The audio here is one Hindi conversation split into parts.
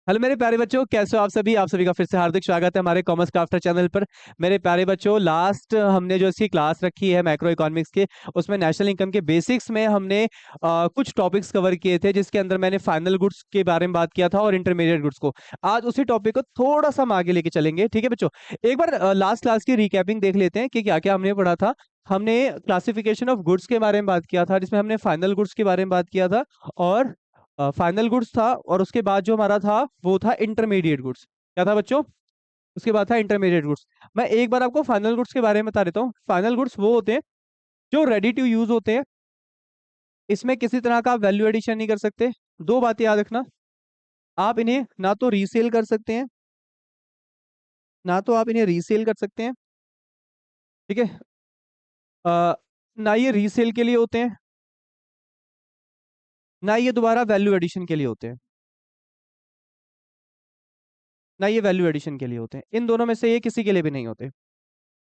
हेलो मेरे प्यारे बच्चों, कैसे हो आप सभी का फिर से हार्दिक स्वागत है हमारे कॉमर्स क्राफ्टर चैनल पर। मेरे प्यारे बच्चों, लास्ट हमने जो इसकी क्लास रखी है मैक्रो इकोनॉमिक्स के, उसमें नेशनल इनकम के बेसिक्स में हमने कुछ टॉपिक्स कवर किए थे, जिसके अंदर मैंने फाइनल गुड्स के बारे में बात किया था और इंटरमीडिएट गुड्स को। आज उसी टॉपिक को थोड़ा सा हम आगे लेके चलेंगे, ठीक है बच्चों। एक बार लास्ट क्लास की रिकैपिंग देख लेते हैं कि क्या क्या हमने पढ़ा था। हमने क्लासिफिकेशन ऑफ गुड्स के बारे में बात किया था, जिसमें हमने फाइनल गुड्स के बारे में बात किया था, और फाइनल गुड्स था, और उसके बाद जो हमारा था वो था इंटरमीडिएट गुड्स। क्या था बच्चों? उसके बाद था इंटरमीडिएट गुड्स। मैं एक बार आपको फाइनल गुड्स के बारे में बता देता हूँ। फाइनल गुड्स वो होते हैं जो रेडी टू यूज होते हैं। इसमें किसी तरह का वैल्यू एडिशन नहीं कर सकते। दो बातें याद रखना, आप इन्हें ना तो रीसेल कर सकते हैं, ना तो आप इन्हें रीसेल कर सकते हैं, ठीक है। अ, ना ये रीसेल के लिए होते हैं, ना ये दोबारा वैल्यू एडिशन के लिए होते हैं, ना ये वैल्यू एडिशन के लिए होते हैं। इन दोनों में से ये किसी के लिए भी नहीं होते।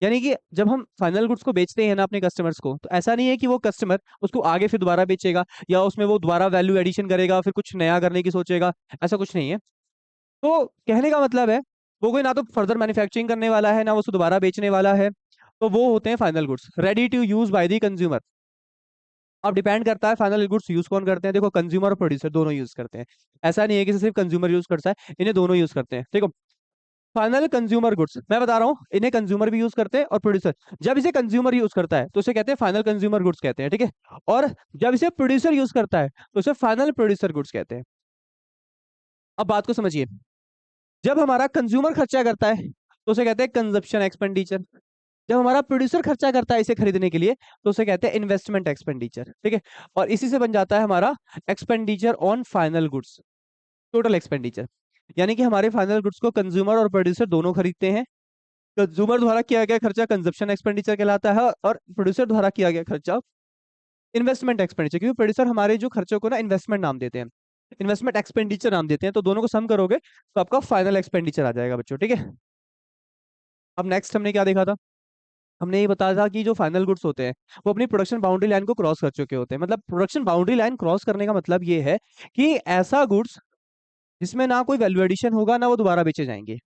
यानी कि जब हम फाइनल गुड्स को बेचते हैं ना अपने कस्टमर्स को, तो ऐसा नहीं है कि वो कस्टमर उसको आगे फिर दोबारा बेचेगा, या उसमें वो दोबारा वैल्यू एडिशन करेगा फिर कुछ नया करने की सोचेगा। ऐसा कुछ नहीं है। तो कहने का मतलब है, वो कोई ना तो फर्दर मैन्युफैक्चरिंग करने वाला है, ना वो उसको दोबारा बेचने वाला है। तो वो होते हैं final goods ready to use by the consumer. अब डिपेंड करता है फाइनल गुड्स यूज कौन करते हैं। देखो, कंज्यूमर और प्रोड्यूसर दोनों यूज करते हैं। ऐसा नहीं है कि सिर्फ कंज्यूमर यूज करता है, इन्हें दोनों यूज करते हैं। देखो, फाइनल कंज्यूमर गुड्स मैं बता रहा हूँ, इन्हें कंज्यूमर भी यूज करते हैं और प्रोड्यूसर। जब इसे कंज्यूमर यूज करता है तो उसे कहते हैं फाइनल कंज्यूमर गुड्स कहते हैं, ठीक है। और जब इसे प्रोड्यूसर यूज करता है तो उसे फाइनल प्रोड्यूसर गुड्स कहते हैं। अब बात को समझिए, जब हमारा कंज्यूमर खर्चा करता है तो उसे कहते हैं कंजप्शन एक्सपेंडिचर। जब हमारा प्रोड्यूसर खर्चा करता है इसे खरीदने के लिए तो उसे कहते हैं इन्वेस्टमेंट एक्सपेंडिचर, ठीक है। और इसी से बन जाता है हमारा expenditure on final goods, total expenditure. यानी कि हमारे फाइनल गुड्स को कंज्यूमर और प्रोड्यूसर दोनों खरीदते हैं। कंज्यूमर द्वारा किया गया खर्चा कंजप्शन एक्सपेंडिचर कहलाता है, और प्रोड्यूसर द्वारा किया गया खर्चा इन्वेस्टमेंट एक्सपेंडिचर, क्योंकि प्रोड्यूसर हमारे जो खर्चों को ना इन्वेस्टमेंट नाम देते हैं, इन्वेस्टमेंट एक्सपेंडिचर नाम देते हैं। तो दोनों को सम करोगे तो आपका फाइनल एक्सपेंडिचर आ जाएगा बच्चों, ठीक है। अब नेक्स्ट हमने क्या देखा था? हमने ये बताया था कि जो फाइनल गुड्स होते हैं वो अपनी प्रोडक्शन बाउंड्री लाइन को क्रॉस कर चुके होते हैं। मतलब प्रोडक्शन बाउंड्री लाइन क्रॉस करने का मतलब ये है कि ऐसा गुड्स जिसमें ना कोई वैल्यू एडिशन होगा, ना वो दोबारा बेचे जाएंगे।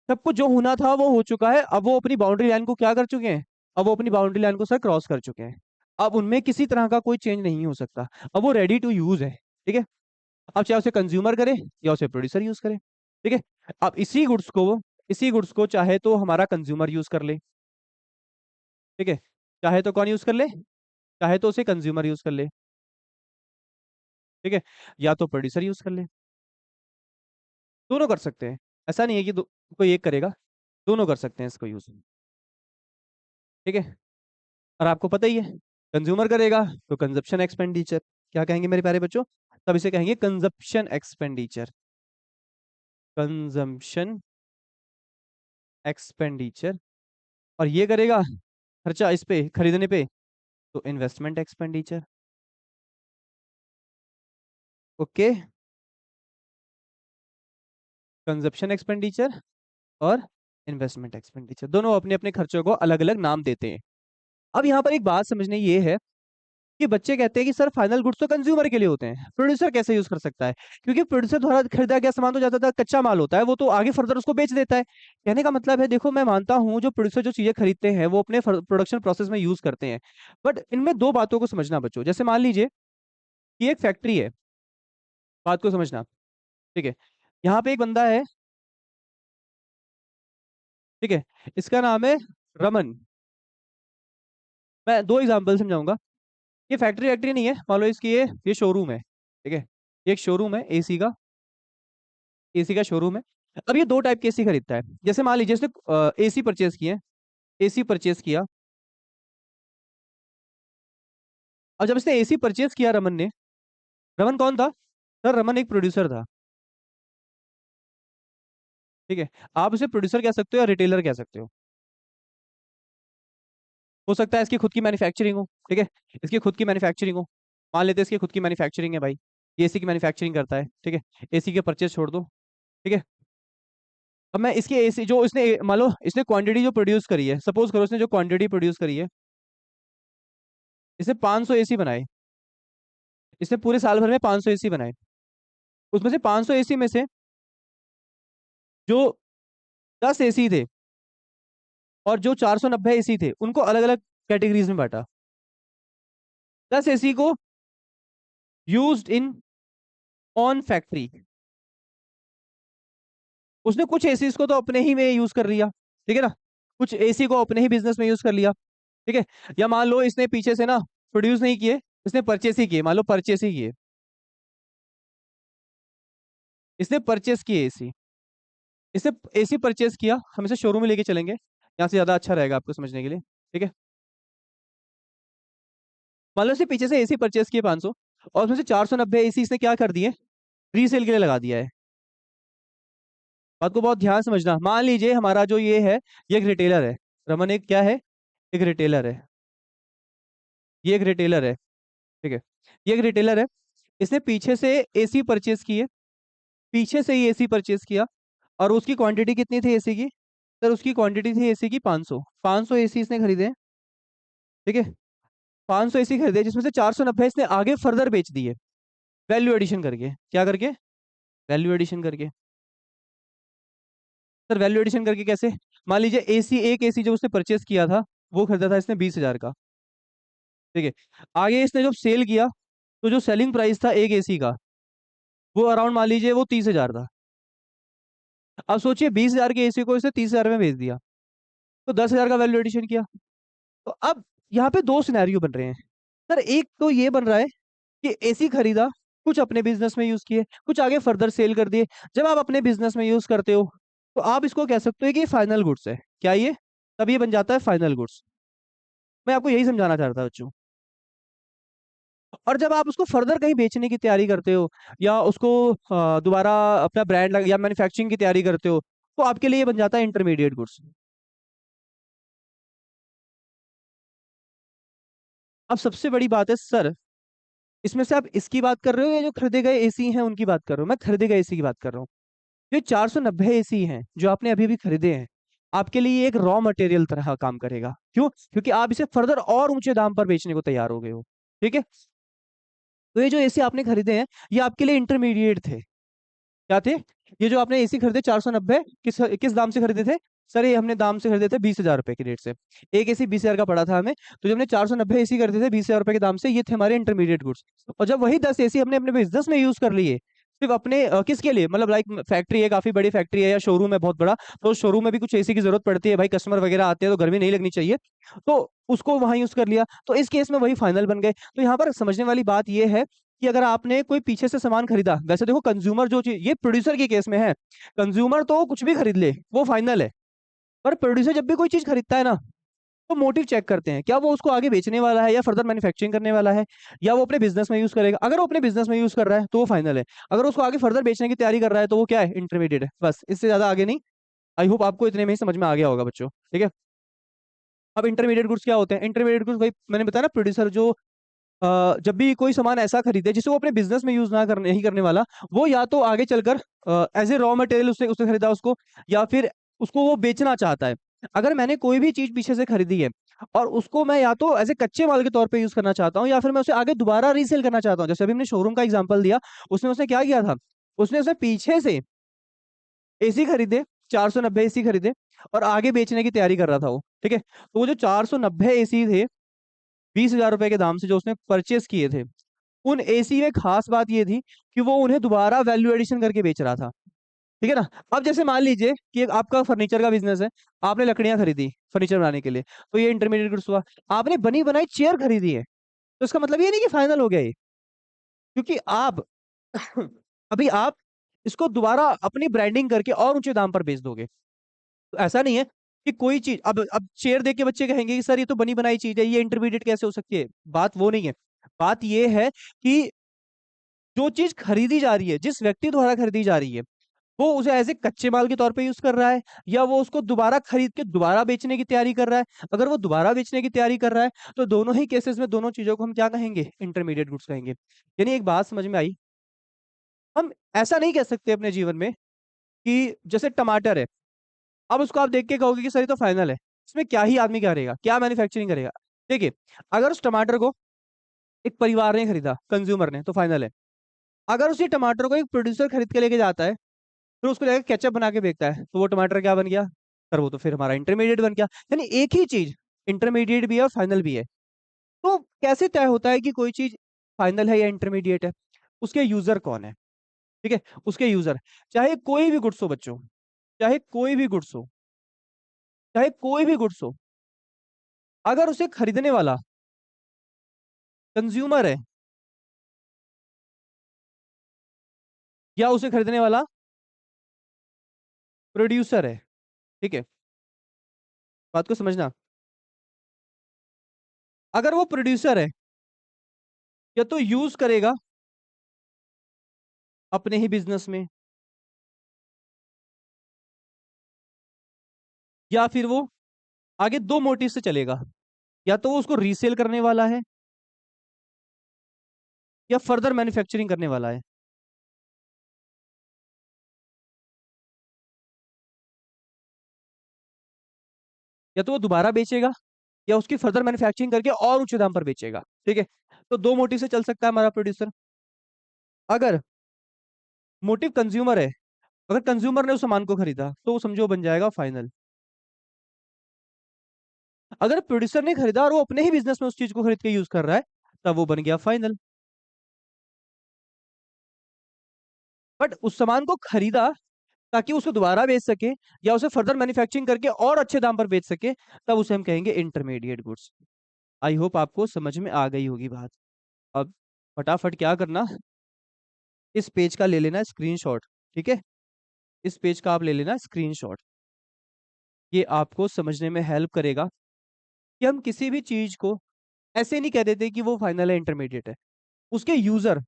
सब कुछ जो होना था वो हो चुका है। अब वो अपनी बाउंड्री लाइन को क्या कर चुके हैं? अब वो अपनी बाउंड्री लाइन को सर क्रॉस कर चुके हैं। अब उनमें किसी तरह का कोई चेंज नहीं हो सकता। अब वो रेडी टू यूज है, ठीक है। अब चाहे उसे कंज्यूमर करे या उसे प्रोड्यूसर यूज करे, ठीक है। अब इसी गुड्स को चाहे तो हमारा कंज्यूमर यूज कर ले, ठीक है। चाहे तो कौन यूज कर ले? चाहे तो उसे कंज्यूमर यूज कर ले, ठीक है। या तो प्रोड्यूसर यूज कर ले। दोनों कर सकते हैं। ऐसा नहीं है कि कोई एक करेगा, दोनों कर सकते हैं इसको यूज, ठीक है। और आपको पता ही है, कंज्यूमर करेगा तो कंजप्शन एक्सपेंडिचर, क्या कहेंगे मेरे प्यारे बच्चों? तब इसे कहेंगे कंजप्शन एक्सपेंडिचर, कंजम्पशन एक्सपेंडिचर। और ये करेगा खर्चा इस पे खरीदने पे, तो investment expenditure. Okay, consumption expenditure और इन्वेस्टमेंट एक्सपेंडिचर दोनों अपने अपने खर्चों को अलग अलग नाम देते हैं। अब यहाँ पर एक बात समझने ये है कि बच्चे कहते हैं कि सर फाइनल गुड्स तो कंज्यूमर के लिए होते हैं, प्रोड्यूसर कैसे यूज कर सकता है? क्योंकि प्रोड्यूसर द्वारा खरीदा गया सामान तो ज्यादातर कच्चा माल होता है, वो तो आगे फर्दर उसको बेच देता है। कहने का मतलब है, देखो मैं मानता हूँ जो प्रोड्यूसर जो चीजें खरीदते हैं वो अपने प्रोडक्शन प्रोसेस में यूज करते हैं। बट इनमें दो बातों को समझना बच्चों। जैसे मान लीजिए कि एक फैक्ट्री है, बात को समझना, ठीक है। यहाँ पे एक बंदा है, ठीक है, इसका नाम है रमन। मैं दो एग्जाम्पल समझाऊंगा। ये फैक्ट्री वैक्ट्री नहीं है, मान लो इसकी ये शोरूम है, ठीक है। ये एक शोरूम है एसी का, एसी का शोरूम है। अब ये दो टाइप के एसी खरीदता है। जैसे मान लीजिए इसने एसी परचेज किए, एसी परचेज किया। और जब इसने एसी परचेज किया रमन ने, रमन कौन था? सर रमन एक प्रोड्यूसर था, ठीक है। आप उसे प्रोड्यूसर कह सकते हो या रिटेलर कह सकते हो सकता है इसकी खुद की मैन्युफैक्चरिंग हो, ठीक है। इसकी खुद की मैन्युफैक्चरिंग हो, मान लेते हैं इसकी खुद की मैन्युफैक्चरिंग है भाई, ये एसी की मैन्युफैक्चरिंग करता है, ठीक है। एसी के परचेज छोड़ दो, ठीक है। अब मैं इसकी एसी जो इसने मान लो इसने क्वांटिटी जो प्रोड्यूस करी है, सपोज करो इसने जो क्वांटिटी प्रोड्यूस करी है, इसने 500 एसी बनाए, इसने पूरे साल भर में 500 एसी बनाए। उसमें से 500 एसी में से जो 10 एसी थे और जो 490 एसी थे उनको अलग अलग कैटेगरीज में बांटा। 10 एसी को यूज्ड इन ऑन फैक्ट्री, उसने कुछ एसी को तो अपने ही में यूज कर लिया, ठीक है ना, कुछ एसी को अपने ही बिजनेस में यूज कर लिया, ठीक है। या मान लो इसने पीछे से ना प्रोड्यूस नहीं किए, इसने परचेस ही किए, मान लो परचेस ही किए, इसने परचेस किए एसी, इसने एसी परचेस किया, हम इसे शोरूम में लेके चलेंगे, यहाँ से ज्यादा अच्छा रहेगा आपको समझने के लिए, ठीक है। मान लो इसने पीछे से एसी परचेस किए 500, और उसमें से 490 एसी इसने क्या कर दिए, रीसेल के लिए लगा दिया है। बात को बहुत ध्यान से समझना। मान लीजिए हमारा जो ये एक रिटेलर है, रमन एक क्या है, एक रिटेलर है, ये एक रिटेलर है, ठीक है, ये एक रिटेलर है। इसने पीछे से एसी परचेस किए, पीछे से ही एसी परचेस किया, और उसकी क्वांटिटी कितनी थी एसी की, सर उसकी क्वांटिटी थी एसी की 500, 500 एसी इसने खरीदे, ठीक है, 500 एसी खरीदे, जिसमें से 490 इसने आगे फर्दर बेच दिए, वैल्यू एडिशन करके, क्या करके, वैल्यू एडिशन करके। सर वैल्यू एडिशन करके कैसे, मान लीजिए एसी, एक एसी जो उसने परचेस किया था वो खरीदा था इसने 20,000 का, ठीक है, आगे इसने जब सेल किया तो जो सेलिंग प्राइस था एक एसी का वो अराउंड मान लीजिए वो 30,000 था। अब सोचिए 20,000 के एसी को इसने 30,000 में बेच दिया, तो 10,000 का वैल्यू एडिशन किया। तो अब यहाँ पे दो सिनेरियो बन रहे हैं। सर एक तो ये बन रहा है कि एसी खरीदा, कुछ अपने बिजनेस में यूज किए, कुछ आगे फर्दर सेल कर दिए। जब आप अपने बिजनेस में यूज करते हो तो आप इसको कह सकते हो कि ये फाइनल गुड्स है, क्या ये, तब ये बन जाता है फाइनल गुड्स। मैं आपको यही समझाना चाहता था बच्चों। और जब आप उसको फर्दर कहीं बेचने की तैयारी करते हो, या उसको दोबारा अपना ब्रांड या मैन्युफैक्चरिंग की तैयारी करते हो, तो आपके लिए ये बन जाता है इंटरमीडिएट गुड्स। अब सबसे बड़ी बात है सर, इसमें से आप इसकी बात कर रहे हो या जो खरीदे गए एसी हैं उनकी बात कर रहे हो, मैं खरीदे गए एसी की बात कर रहा हूँ। जो 490 एसी हैं जो आपने अभी भी खरीदे हैं, आपके लिए एक रॉ मटेरियल तरह काम करेगा। क्यों, क्योंकि आप इसे फर्दर और ऊंचे दाम पर बेचने को तैयार हो गए हो, ठीक है। तो ये जो एसी आपने खरीदे हैं ये आपके लिए इंटरमीडिएट थे, क्या थे, ये जो आपने एसी खरीदे 490, किस किस दाम से खरीदे थे, सर ये हमने दाम से खरीदे थे 20,000 रुपए के रेट से, एक एसी 20,000 का पड़ा था हमें, तो जब हमने 490 एसी खरीदे थे 20,000 रुपए के दाम से, ये थे हमारे इंटरमीडिएट गुड्स। और जब वही 10 एसी हमने अपने बिजनेस में यूज कर लिए, सिर्फ अपने किसके लिए, मतलब लाइक फैक्ट्री है, काफी बड़ी फैक्ट्री है या शोरूम है बहुत बड़ा, तो शोरूम में भी कुछ एसी की जरूरत पड़ती है भाई, कस्टमर वगैरह आते हैं तो गर्मी नहीं लगनी चाहिए, तो उसको वहां यूज कर लिया, तो इस केस में वही फाइनल बन गए। तो यहाँ पर समझने वाली बात यह है कि अगर आपने कोई पीछे से सामान खरीदा, वैसे देखो कंज्यूमर जो चीज, ये प्रोड्यूसर के केस में है, कंज्यूमर तो कुछ भी खरीद ले वो फाइनल है, पर प्रोड्यूसर जब भी कोई चीज खरीदता है ना, तो मोटिव चेक करते हैं, क्या वो उसको आगे बेचने वाला है या फर्दर मैन्युफैक्चरिंग करने वाला है, या वो अपने बिजनेस में यूज करेगा। अगर वो अपने बिजनेस में यूज कर रहा है तो वो फाइनल है, अगर उसको आगे फर्दर बेचने की तैयारी कर रहा है तो वो क्या है, इंटरमीडिएट है, बस इससे ज्यादा आगे नहीं। आई होप आपको इतने में ही समझ में आ गया होगा बच्चों, ठीक है। अब इंटरमीडिएट गुड्स क्या होते हैं, इंटरमीडिएट गुड्स भाई मैंने बताया ना, प्रोड्यूसर जो जब भी कोई सामान ऐसा खरीदे जिसे वो अपने बिजनेस में यूज ना करने नहीं करने वाला, वो या तो आगे चलकर एज ए रॉ मटेरियल उससे उसने खरीदा उसको, या फिर उसको वो बेचना चाहता है। अगर मैंने कोई भी चीज पीछे से खरीदी है और उसको मैं या तो एज ए कच्चे माल के तौर पे यूज करना चाहता हूँ, या फिर मैं उसे आगे दोबारा रीसेल करना चाहता हूँ, जैसे अभी हमने शोरूम का एग्जांपल दिया, उसने उसने क्या किया था, उसने उसे पीछे से एसी खरीदे, 490 एसी खरीदे, और आगे बेचने की तैयारी कर रहा था वो, ठीक है। तो वो जो 490 एसी थे 20,000 रुपए के दाम से जो उसने परचेस किए थे, उन एसी में खास बात ये थी कि वो उन्हें दोबारा वैल्यू एडिशन करके बेच रहा था, ठीक है ना। अब जैसे मान लीजिए कि एक आपका फर्नीचर का बिजनेस है, आपने लकड़ियां खरीदी फर्नीचर बनाने के लिए, तो ये इंटरमीडिएट गुड्स हुआ। आपने बनी बनाई चेयर खरीदी है, तो इसका मतलब ये नहीं कि फाइनल हो गया ये, क्योंकि आप अभी आप इसको दोबारा अपनी ब्रांडिंग करके और ऊंचे दाम पर बेच दोगे। तो ऐसा नहीं है कि कोई चीज, अब चेयर देख के बच्चे कहेंगे कि सर ये तो बनी बनाई चीज है, ये इंटरमीडिएट कैसे हो सकती है, बात वो नहीं है। बात ये है कि जो चीज खरीदी जा रही है, जिस व्यक्ति द्वारा खरीदी जा रही है, वो उसे एज ए कच्चे माल के तौर पे यूज कर रहा है, या वो उसको दोबारा खरीद के दोबारा बेचने की तैयारी कर रहा है। अगर वो दोबारा बेचने की तैयारी कर रहा है तो दोनों ही केसेस में दोनों चीजों को हम क्या कहेंगे, इंटरमीडिएट गुड्स कहेंगे। यानी एक बात समझ में आई, हम ऐसा नहीं कह सकते अपने जीवन में कि जैसे टमाटर है, अब उसको आप देख के कहोगे कि सर ये तो फाइनल है, इसमें क्या ही आदमी करेगा, क्या मैन्युफैक्चरिंग करेगा। देखिए, अगर उस टमाटर को एक परिवार ने खरीदा, कंज्यूमर ने, तो फाइनल है। अगर उसी टमाटर को एक प्रोड्यूसर खरीद के लेके जाता है, फिर उसको लेकर केचप बना के बेचता है, तो वो टमाटर क्या बन गया? सर वो तो फिर हमारा इंटरमीडिएट बन गया। यानी एक ही चीज इंटरमीडिएट भी है और फाइनल भी है। तो कैसे तय होता है कि कोई चीज फाइनल है या इंटरमीडिएट है? उसके यूजर कौन है? ठीक है, उसके यूजर। चाहे कोई भी गुड्स हो बच्चों, चाहे कोई भी गुड्स हो, चाहे कोई भी गुड्स हो, अगर उसे खरीदने वाला कंज्यूमर है या उसे खरीदने वाला प्रोड्यूसर है, ठीक है, बात को समझना। अगर वो प्रोड्यूसर है, या तो यूज करेगा अपने ही बिजनेस में, या फिर वो आगे दो मोटिव से चलेगा। या तो वो उसको रीसेल करने वाला है, या फर्दर मैन्युफैक्चरिंग करने वाला है। या तो वो दोबारा बेचेगा, या उसकी फर्दर मैन्युफैक्चरिंग करके और ऊंचे दाम पर बेचेगा। ठीक है, तो दो मोटिव से चल सकता है हमारा प्रोड्यूसर। अगर मोटिव कंज्यूमर है, अगर कंज्यूमर ने उस सामान को खरीदा, तो वो समझो बन जाएगा फाइनल। अगर प्रोड्यूसर ने खरीदा और वो अपने ही बिजनेस में उस चीज को खरीद के यूज कर रहा है, तब वो बन गया फाइनल। बट उस सामान को खरीदा ताकि उसको दोबारा बेच सके, या उसे फर्दर मैन्युफैक्चरिंग करके और अच्छे दाम पर बेच सके, तब उसे हम कहेंगे इंटरमीडिएट गुड्स। आई होप आपको समझ में आ गई होगी बात। अब फटाफट क्या करना, इस पेज का ले लेना स्क्रीनशॉट। ठीक है, इस पेज का आप ले लेना स्क्रीनशॉट। ये आपको समझने में हेल्प करेगा कि हम किसी भी चीज को ऐसे नहीं कह देते कि वो फाइनल है, इंटरमीडिएट है। उसके यूजर,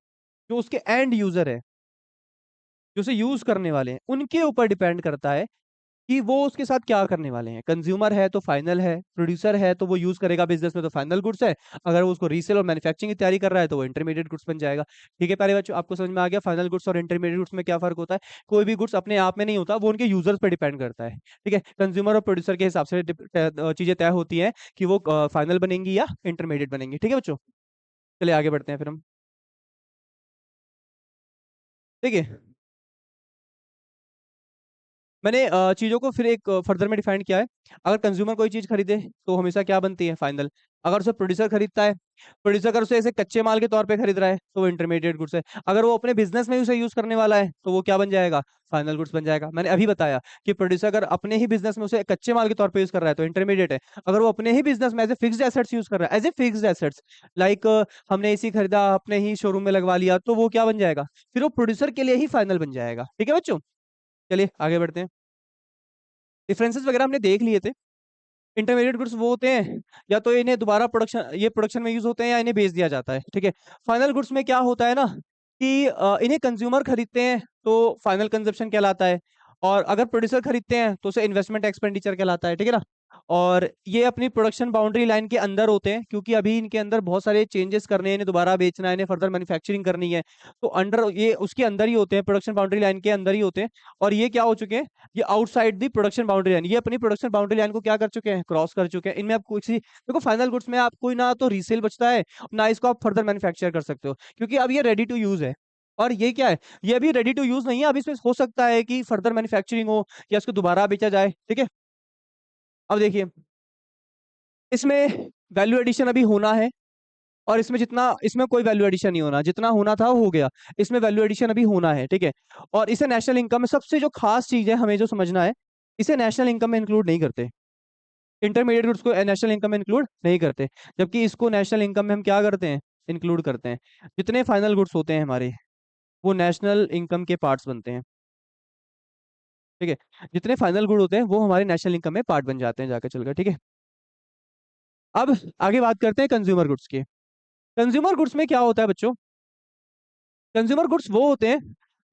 जो उसके एंड यूजर है, जो उसे यूज करने वाले हैं, उनके ऊपर डिपेंड करता है कि वो उसके साथ क्या करने वाले हैं। कंज्यूमर है तो फाइनल है, प्रोड्यूसर है तो वो यूज करेगा बिजनेस में, तो फाइनल गुड्स है। अगर वो उसको रीसेल और मैन्युफैक्चरिंग की तैयारी कर रहा है, तो वो इंटरमीडिएट गुड्स बन जाएगा। ठीक है प्यारे बच्चों, आपको समझ में आ गया फाइनल गुड्स और इंटरमीडिएट गुड्स में क्या फर्क होता है? कोई भी गुड्स अपने आप में नहीं होता, वो उनके यूजर्स पर डिपेंड करता है। ठीक है, कंज्यूमर और प्रोड्यूसर के हिसाब से चीजें तय होती हैं कि वो फाइनल बनेंगी या इंटरमीडिएट बनेंगी। ठीक है बच्चों, चलिए आगे बढ़ते हैं फिर हम। ठीक है, मैंने चीजों को फिर एक फर्दर में डिफाइन किया है। अगर कंज्यूमर कोई चीज खरीदे, तो हमेशा क्या बनती है? फाइनल। अगर उसे प्रोड्यूसर खरीदता है, प्रोड्यूसर अगर उसे ऐसे कच्चे माल के तौर पे खरीद रहा है, तो वो इंटरमीडिएट गुड्स है। अगर वो अपने बिजनेस में उसे यूज करने वाला है, तो वो क्या बन जाएगा? फाइनल गुड्स बन जाएगा। मैंने अभी बताया कि प्रोड्यूसर अगर अपने ही बिजनेस में उसे कच्चे माल के तौर पे यूज कर रहा है, तो इंटरमीडिएट है। अगर वो अपने ही बिजनेस में as a fixed assets use कर रहा है, as a fixed assets, like हमने एसी खरीदा, अपने ही शोरूम में लगवा लिया, तो वो क्या बन जाएगा? फिर वो प्रोड्यूसर के लिए ही फाइनल बन जाएगा। ठीक है बच्चों, चलिए आगे बढ़ते हैं। डिफरेंसेस वगैरह हमने देख लिए थे। इंटरमीडिएट गुड्स वो होते हैं, या तो इन्हें दोबारा प्रोडक्शन, ये प्रोडक्शन में यूज होते हैं, या इन्हें बेच दिया जाता है। ठीक है, फाइनल गुड्स में क्या होता है ना, कि इन्हें कंज्यूमर खरीदते हैं तो फाइनल कंजप्शन कहलाता है, और अगर प्रोड्यूसर खरीदते हैं तो उसे इन्वेस्टमेंट एक्सपेंडिचर कहलाता है। ठीक है ना, और ये अपनी प्रोडक्शन बाउंड्री लाइन के अंदर होते हैं, क्योंकि अभी इनके अंदर बहुत सारे चेंजेस करने हैं, इन्हें दोबारा बेचना है, इन्हें फर्दर मैन्युफैक्चरिंग करनी है, तो अंडर ये उसके अंदर ही होते हैं, प्रोडक्शन बाउंड्री लाइन के अंदर ही होते हैं। और ये क्या हो चुके हैं? ये outside the production boundary line, ये अपनी प्रोडक्शन बाउंड्री लाइन को क्या कर चुके हैं? क्रॉस कर चुके हैं। इनमें आप कुछ देखो, फाइनल गुड्स में आप कोई ना तो रीसेल बचता है, ना इसको आप फर्दर मैन्युफैक्चर कर सकते हो, क्योंकि अब ये रेडी टू यूज है। और ये क्या है? ये अभी रेडी टू यूज नहीं है, अब इसमें हो सकता है कि फर्दर मैन्युफैक्चरिंग हो, या इसको दोबारा बेचा जाए। ठीक है, अब देखिए, इसमें वैल्यू एडिशन अभी होना है, और इसमें जितना, इसमें कोई वैल्यू एडिशन नहीं होना, जितना होना था वो हो गया। इसमें वैल्यू एडिशन अभी होना है। ठीक है, और इसे नेशनल इनकम में सबसे जो खास चीज है हमें जो समझना है, इसे नेशनल इनकम में इंक्लूड नहीं करते। इंटरमीडिएट गुड्स को नेशनल इनकम में इंक्लूड नहीं करते, जबकि इसको नेशनल इनकम में हम क्या करते हैं? इंक्लूड करते हैं। जितने फाइनल गुड्स होते हैं हमारे, वो नेशनल इनकम के पार्ट्स बनते हैं। ठीक है, जितने फाइनल गुड होते हैं वो हमारे नेशनल इनकम में पार्ट बन जाते हैं जाकर चलकर। ठीक है, अब आगे बात करते हैं कंज्यूमर गुड्स की। कंज्यूमर गुड्स में क्या होता है बच्चों? कंज्यूमर गुड्स वो होते हैं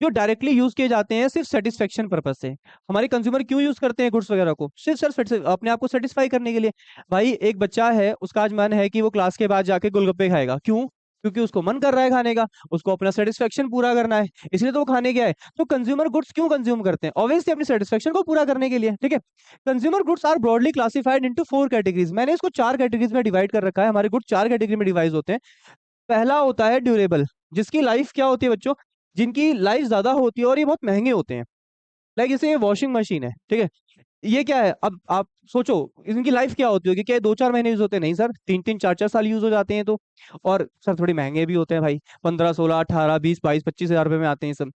जो डायरेक्टली यूज किए जाते हैं सिर्फ सेटिस्फेक्शन पर्पज से। हमारे कंज्यूमर क्यों यूज करते हैं गुड्स वगैरह को? सिर्फ सिर्फ अपने आप को सेटिस्फाई करने के लिए। भाई एक बच्चा है, उसका आज मन है कि वो क्लास के बाद जाके गोलगप्पे खाएगा, क्यों? क्योंकि उसको मन कर रहा है खाने का, उसको अपना सेटिस्फेक्शन पूरा करना है, इसलिए तो वो खाने गया है। तो कंज्यूमर गुड्स क्यों कंज्यूम करते हैं? ऑब्वियसली अपनी सेटिस्फेक्शन को पूरा करने के लिए। ठीक है, consumer goods are broadly classified into 4 categories. मैंने इसको 4 कैटेगरीज में डिवाइड कर रखा है। हमारे गुड्स 4 कैटेगरी में डिवाइड होते हैं। पहला होता है ड्यूरेबल, जिसकी लाइफ क्या होती है बच्चों, जिनकी लाइफ ज्यादा होती है और ये बहुत महंगे होते हैं। लाइक जैसे ये वॉशिंग मशीन है, ठीक है, ये क्या है, अब आप सोचो इनकी लाइफ क्या होती होगी, क्या 2-4 महीने यूज होते हैं? नहीं सर, 3-3 4-4 साल यूज हो जाते हैं तो। और सर थोड़ी महंगे भी होते हैं भाई, 15-16-18-20-22-25 हज़ार रुपए में आते हैं सब।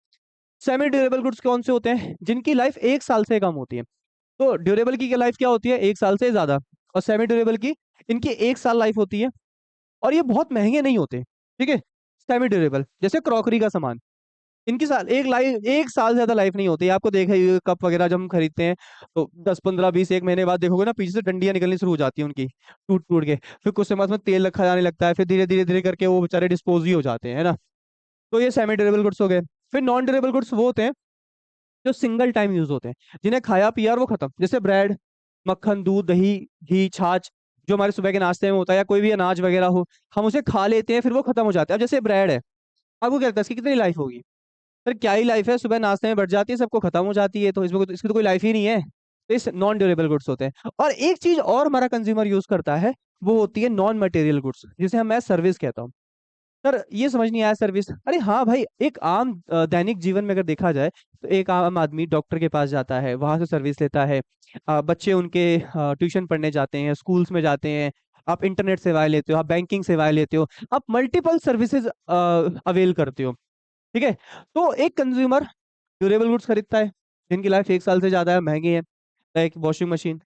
सेमी ड्यूरेबल गुड्स कौन से होते हैं, जिनकी लाइफ 1 साल से कम होती है। तो ड्यूरेबल की लाइफ क्या होती है, 1 साल से ज्यादा। और सेमी ड्यूरेबल की, इनकी 1 साल लाइफ होती है, और ये बहुत महंगे नहीं होते, ठीक है। सेमी ड्यूरेबल जैसे क्रॉकरी का सामान, इनकी साल एक लाइफ 1 साल से ज्यादा लाइफ नहीं होती है। आपको देखा ही, कप वगैरह जब हम खरीदते हैं तो 10-15-20 1 महीने बाद देखोगे ना, पीछे से डंडियां निकलनी शुरू हो जाती है उनकी, टूट टूट के। फिर कुछ समय बाद में तेल रखा जाने लगता है, फिर धीरे धीरे धीरे करके वो बेचारे डिस्पोज ही हो जाते हैं, है ना। तो ये सेमी ड्यूरेबल गुड्स हो गए। फिर नॉन ड्यूरेबल गुड्स वो होते हैं जो सिंगल टाइम यूज होते हैं, जिन्हें खाया पिया और वो खत्म, जैसे ब्रेड, मक्खन, दूध, दही, घी, छाछ, जो हमारे सुबह के नाश्ते में होता है, या कोई भी अनाज वगैरह हो, हम उसे खा लेते हैं, फिर वो खत्म हो जाता है। अब जैसे ब्रेड है, आपको क्या लगता है इसकी कितनी लाइफ होगी? सर क्या ही लाइफ है, सुबह नाश्ते में बढ़ जाती है, सबको खत्म हो जाती है, तो इसकी तो कोई लाइफ ही नहीं है। तो इस नॉन ड्यूरेबल गुड्स होते हैं। और एक चीज और हमारा कंज्यूमर यूज करता है, वो होती है नॉन मटेरियल गुड्स, जिसे हम मैं सर्विस कहता हूँ। सर ये समझ नहीं आया सर्विस, अरे हाँ भाई, एक आम दैनिक जीवन में अगर देखा जाए, तो एक आम आदमी डॉक्टर के पास जाता है, वहां से सर्विस लेता है। बच्चे उनके ट्यूशन पढ़ने जाते हैं, स्कूल्स में जाते हैं। आप इंटरनेट सेवाएं लेते हो, आप बैंकिंग सेवाएं लेते हो, आप मल्टीपल सर्विसेज अवेल करते हो, ठीक है। तो एक कंज्यूमर ड्यूरेबल गुड्स खरीदता है, जिनकी लाइफ 1 साल से ज्यादा है, महंगी है, लाइक वॉशिंग मशीन।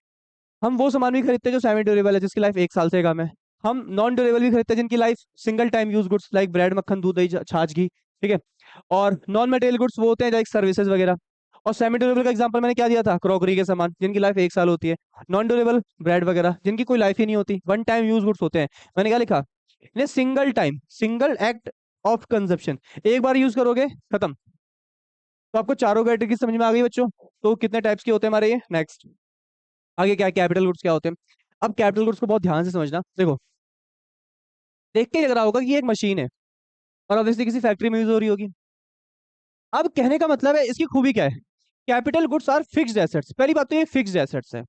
हम वो सामान भी खरीदते हैं जो सेमी ड्यूरेबल है, जिसकी लाइफ 1 साल से कम है। हम नॉन ड्यूरेबल भी खरीदते हैं, जिनकी life single time use goods, like bread, मक्खन, दूध, दही, छाछ, घी, ठीक है। और नॉन मटेरियल गुड्स वो होते हैं लाइक सर्विसेज वगैरह। और सेमी ड्यूरेबल का एग्जांपल मैंने क्या दिया था, क्रॉकरी के सामान, जिनकी लाइफ 1 साल होती है। नॉन ड्यूरेबल ब्रेड वगैरह, जिनकी कोई लाइफ ही नहीं होती, वन टाइम यूज गुड्स होते हैं। मैंने क्या लिखा, इन्हें single time, single act of consumption, एक बार यूज करोगे खत्म। तो आपको चारों कैटेगरी समझ में आ गई बच्चों? तो कितने टाइप्स के होते हैं हमारे ये, नेक्स्ट आगे क्या, कैपिटल गुड्स क्या होते हैं। अब कैपिटल गुड्स को बहुत ध्यान से समझना, देखो, देख के लग रहा होगा कि ये एक मशीन है, और ऑब्वियसली किसी फैक्ट्री में यूज हो रही होगी। अब कहने का मतलब है, इसकी खूबी क्या है, capital goods are fixed assets. पहली बात तो ये फिक्स्ड एसेट्स है,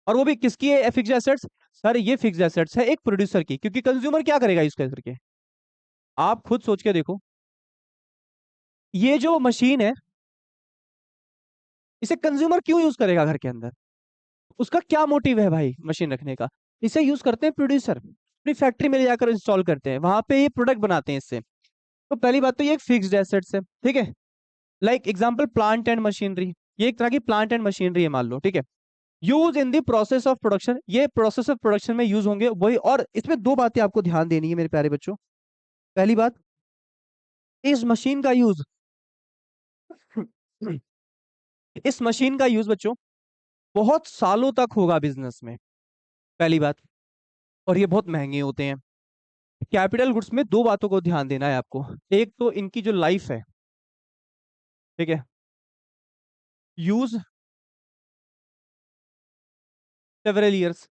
और वो भी किसकी है फिक्स्ड एसेट्स? सर ये फिक्स्ड एसेट्स है एक प्रोड्यूसर की, क्योंकि कंज्यूमर क्या करेगा यूज करके, आप खुद सोच के देखो। ये जो मशीन है, इसे कंज्यूमर क्यों यूज करेगा घर के अंदर? उसका क्या मोटिव है भाई मशीन रखने का? इसे यूज करते हैं प्रोड्यूसर, अपनी फैक्ट्री में ले जाकर इंस्टॉल करते हैं, वहां पे ये प्रोडक्ट बनाते हैं इससे। तो पहली बात तो ये एक फिक्स्ड एसेट्स है, ठीक है। Like example plant and machinery, ये एक तरह की प्लांट एंड मशीनरी है मान लो, ठीक है। Use in the process of production, ये प्रोसेस ऑफ प्रोडक्शन में यूज होंगे वही। और इसमें दो बातें आपको ध्यान देनी है मेरे प्यारे बच्चों। पहली बात, इस मशीन का यूज इस मशीन का यूज बच्चों बहुत सालों तक होगा बिजनेस में, पहली बात। और ये बहुत महंगे होते हैं। कैपिटल गुड्स में दो बातों को ध्यान देना है आपको। एक तो इनकी जो लाइफ है, ठीक है, यूज सेवरल ईयर्स,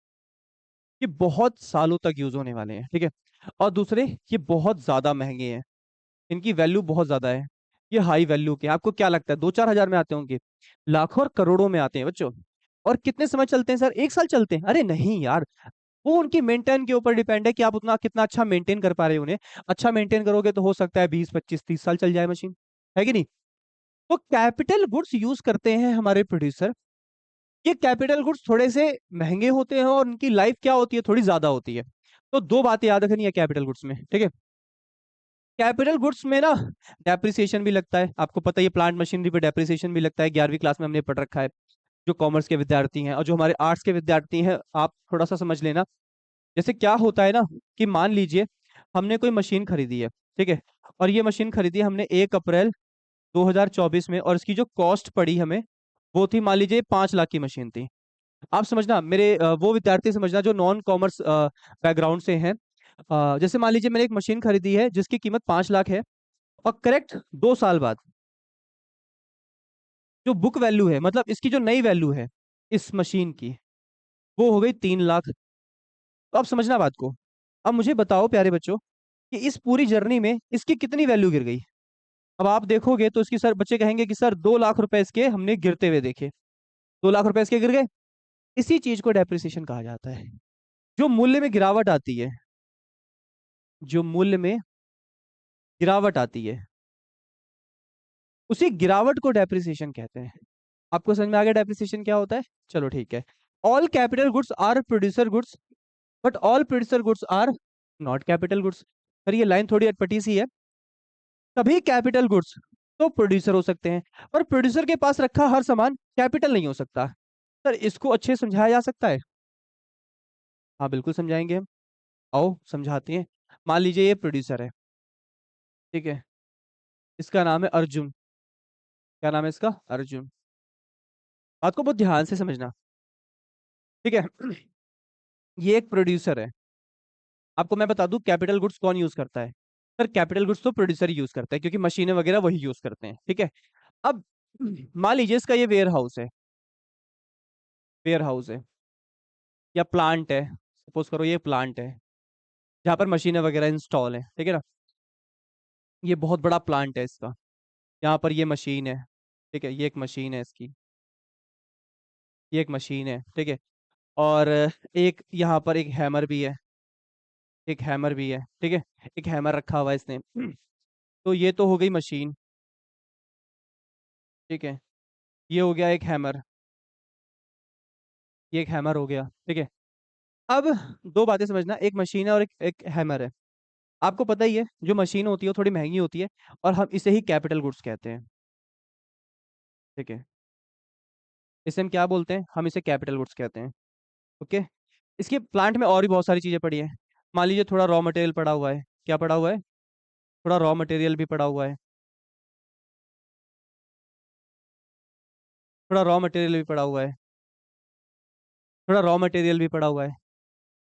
ये बहुत सालों तक यूज होने वाले हैं, ठीक है। और दूसरे, ये बहुत ज्यादा महंगे हैं, इनकी वैल्यू बहुत ज्यादा है। ये हाई वैल्यू के, आपको क्या लगता है 2-4 हजार में आते होंगे? लाखों और करोड़ों में आते हैं बच्चों। और कितने समय चलते हैं सर, 1 साल चलते हैं? अरे नहीं यार, वो उनकी मेंटेन के ऊपर डिपेंड है कि आप उतना कितना अच्छा मेंटेन कर पा रहे हो उन्हें। अच्छा मेंटेन करोगे तो हो सकता है 20-25-30 साल चल जाए मशीन, है कि नहीं। तो कैपिटल गुड्स यूज करते हैं हमारे प्रोड्यूसर। ये कैपिटल गुड्स थोड़े से महंगे होते हैं, और उनकी लाइफ क्या होती है, थोड़ी ज्यादा होती है। तो दो बातें याद रखनी है कैपिटल गुड्स में, ठीक है। कैपिटल गुड्स में ना डेप्रिसिएशन भी लगता है, आपको पता है, ये प्लांट मशीनरी पे डेप्रिसिएशन भी लगता है, 11वीं क्लास में हमने पढ़ रखा है। जो कॉमर्स के विद्यार्थी हैं और जो हमारे आर्ट्स के विद्यार्थी हैं, आप थोड़ा सा समझ लेना। जैसे क्या होता है ना, कि मान लीजिए हमने कोई मशीन खरीदी है, ठीक है। और ये मशीन खरीदी हमने 1 अप्रैल 2024 में, और इसकी जो कॉस्ट पड़ी हमें, वो थी मान लीजिए 5 लाख की मशीन थी। आप समझना मेरे वो विद्यार्थी समझना जो नॉन कॉमर्स बैकग्राउंड से हैं। जैसे मान लीजिए मैंने एक मशीन खरीदी है जिसकी कीमत 5 लाख है, और करेक्ट 2 साल बाद जो बुक वैल्यू है, मतलब इसकी जो नई वैल्यू है इस मशीन की, वो हो गई 3 लाख। तो आप समझना बात को। अब मुझे बताओ प्यारे बच्चों, कि इस पूरी जर्नी में इसकी कितनी वैल्यू गिर गई? अब आप देखोगे तो इसकी, सर बच्चे कहेंगे कि सर 2 लाख रुपए इसके हमने गिरते हुए देखे, 2 लाख रुपए इसके गिर गए। इसी चीज को डेप्रिसिएशन कहा जाता है, जो मूल्य में गिरावट आती है। जो मूल्य में गिरावट आती है, उसी गिरावट को डेप्रिसिएशन कहते हैं। आपको समझ में आ गया डेप्रिसिएशन क्या होता है? चलो ठीक है। All capital goods are producer goods, but all producer goods are not capital goods. Sir ये लाइन थोड़ी अटपटी सी है। सभी कैपिटल गुड्स तो प्रोड्यूसर हो सकते हैं, पर प्रोड्यूसर के पास रखा हर सामान कैपिटल नहीं हो सकता। सर इसको अच्छे से समझाया जा सकता है? हाँ बिल्कुल समझाएंगे हम। आओ समझाते हैं। मान लीजिए ये प्रोड्यूसर है, ठीक है, इसका नाम है अर्जुन। क्या नाम है इसका? अर्जुन। बात को बहुत ध्यान से समझना, ठीक है। ये एक प्रोड्यूसर है। आपको मैं बता दूं कैपिटल गुड्स कौन यूज करता है? सर कैपिटल गुड्स तो प्रोड्यूसर ही यूज करता है, क्योंकि मशीनें वगैरह वही यूज करते हैं, ठीक है। अब मान लीजिए इसका ये वेयर हाउस है, वेयर हाउस है या प्लांट है, सपोज करो ये प्लांट है जहाँ पर मशीनें वगैरह इंस्टॉल है, ठीक है ना। ये बहुत बड़ा प्लांट है इसका। यहाँ पर ये मशीन है, ठीक है, ये एक मशीन है इसकी, ये एक मशीन है, ठीक है। और एक यहाँ पर एक हैमर भी है, एक हैमर भी है, ठीक है। एक हैमर रखा हुआ है इसने। तो ये तो हो गई मशीन, ठीक है। ये हो गया एक हैमर, ये एक हैमर हो गया, ठीक है। अब दो बातें समझना, एक मशीन है और एक हैमर है। आपको पता ही है जो मशीन होती है वो थोड़ी महंगी होती है, और हम इसे ही कैपिटल गुड्स कहते हैं, ठीक है। इसे हम क्या बोलते हैं? हम इसे कैपिटल गुड्स कहते हैं, ओके। इसके प्लांट में और भी बहुत सारी चीजें पड़ी हैं। मान लीजिए थोड़ा रॉ मटेरियल पड़ा हुआ है। क्या पड़ा हुआ है? थोड़ा रॉ मटेरियल भी पड़ा हुआ है, थोड़ा रॉ मटेरियल भी पड़ा हुआ है, थोड़ा रॉ मटेरियल भी पड़ा हुआ है।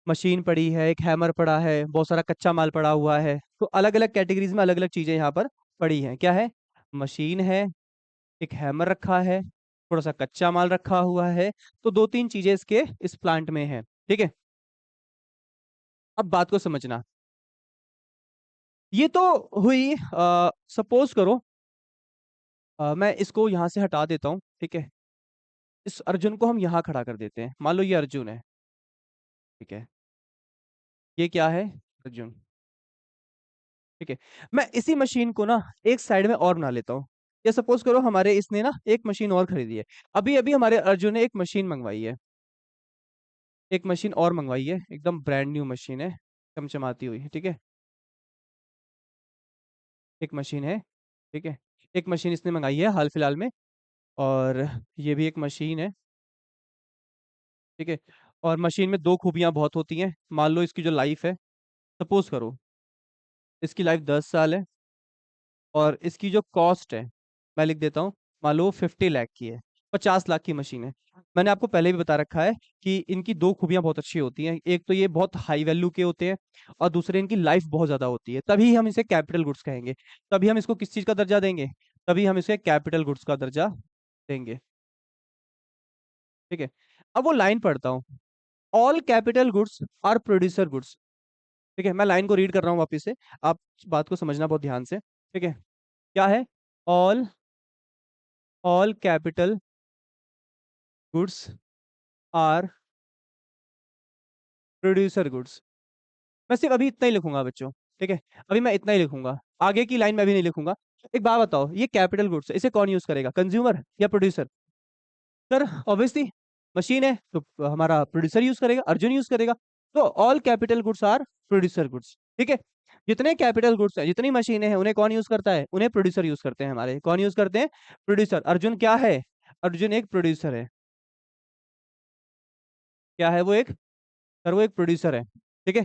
मशीन पड़ी है, एक हैमर पड़ा है, बहुत सारा कच्चा माल पड़ा हुआ है। तो अलग अलग कैटेगरीज में अलग अलग चीजें यहाँ पर पड़ी हैं। क्या है? मशीन है, एक हैमर रखा है, थोड़ा सा कच्चा माल रखा हुआ है। तो दो तीन चीजें इसके इस प्लांट में है, ठीक है। अब बात को समझना, ये तो हुई, सपोज करो मैं इसको यहाँ से हटा देता हूँ, ठीक है। इस अर्जुन को हम यहाँ खड़ा कर देते हैं। मान लो ये अर्जुन है, ठीक है। ये क्या है? अर्जुन, ठीक है। मैं इसी मशीन को ना एक साइड में और बना लेता हूँ। या सपोज करो हमारे इसने ना एक मशीन और खरीदी है। अभी अभी हमारे अर्जुन ने एक मशीन मंगवाई है, एक मशीन और मंगवाई है, एकदम ब्रांड न्यू मशीन है, चमचमाती हुई, ठीक है। एक मशीन है, ठीक है। एक मशीन इसने मंगाई है हाल फिलहाल में। और ये भी एक मशीन है, ठीक है। और मशीन में दो खूबियां बहुत होती हैं। मान लो इसकी जो लाइफ है, सपोज करो इसकी लाइफ 10 साल है, और इसकी जो कॉस्ट है मैं लिख देता हूँ, मान लो 50 लाख की है, 50 लाख की मशीन है। मैंने आपको पहले भी बता रखा है कि इनकी दो खूबियां बहुत अच्छी होती हैं। एक तो ये बहुत हाई वैल्यू के होते हैं, और दूसरे इनकी लाइफ बहुत ज्यादा होती है, तभी हम इसे कैपिटल गुड्स कहेंगे। तभी हम इसको किस चीज का दर्जा देंगे? तभी हम इसे कैपिटल गुड्स का दर्जा देंगे, ठीक है। अब वो लाइन पढ़ता हूँ, all capital goods are producer goods, ठीक है। मैं लाइन को रीड कर रहा हूँ वापिस से, आप बात को समझना बहुत ध्यान से, ठीक है। क्या है? All all capital goods are producer goods. मैं सिर्फ अभी इतना ही लिखूंगा बच्चों, ठीक है। अभी मैं इतना ही लिखूंगा, आगे की लाइन में भी नहीं लिखूंगा। एक बात बताओ, ये कैपिटल गुड्स है, इसे कौन यूज करेगा? कंज्यूमर या प्रोड्यूसर? सर ऑब्वियसली मशीन है तो हमारा प्रोड्यूसर यूज करेगा, अर्जुन यूज करेगा। तो all capital goods are producer goods, ठीक है। जितने कैपिटल गुड्स हैं, जितनी मशीनें हैं, उन्हें कौन यूज करता है? उन्हें प्रोड्यूसर यूज करते हैं। हमारे कौन यूज करते हैं? प्रोड्यूसर। अर्जुन क्या है? अर्जुन एक प्रोड्यूसर है। क्या है वो? एक, सर वो एक प्रोड्यूसर है, ठीक है।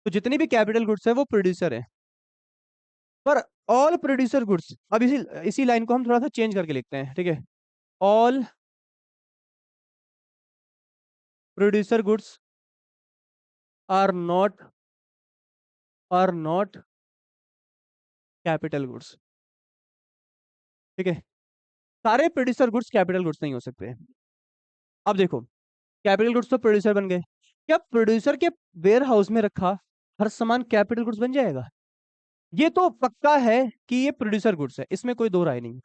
तो जितनी भी कैपिटल गुड्स है वो प्रोड्यूसर है। पर ऑल प्रोड्यूसर गुड्स, अब इसी इसी लाइन को हम थोड़ा सा चेंज करके लिखते हैं, ठीक है। All producer goods are not capital goods, ठीक है। सारे प्रोड्यूसर गुड्स कैपिटल गुड्स नहीं हो सकते। अब देखो, कैपिटल गुड्स तो प्रोड्यूसर बन गए, क्या प्रोड्यूसर के वेयर हाउस में रखा हर सामान कैपिटल गुड्स बन जाएगा? ये तो पक्का है कि ये प्रोड्यूसर गुड्स है, इसमें कोई दो राय नहीं।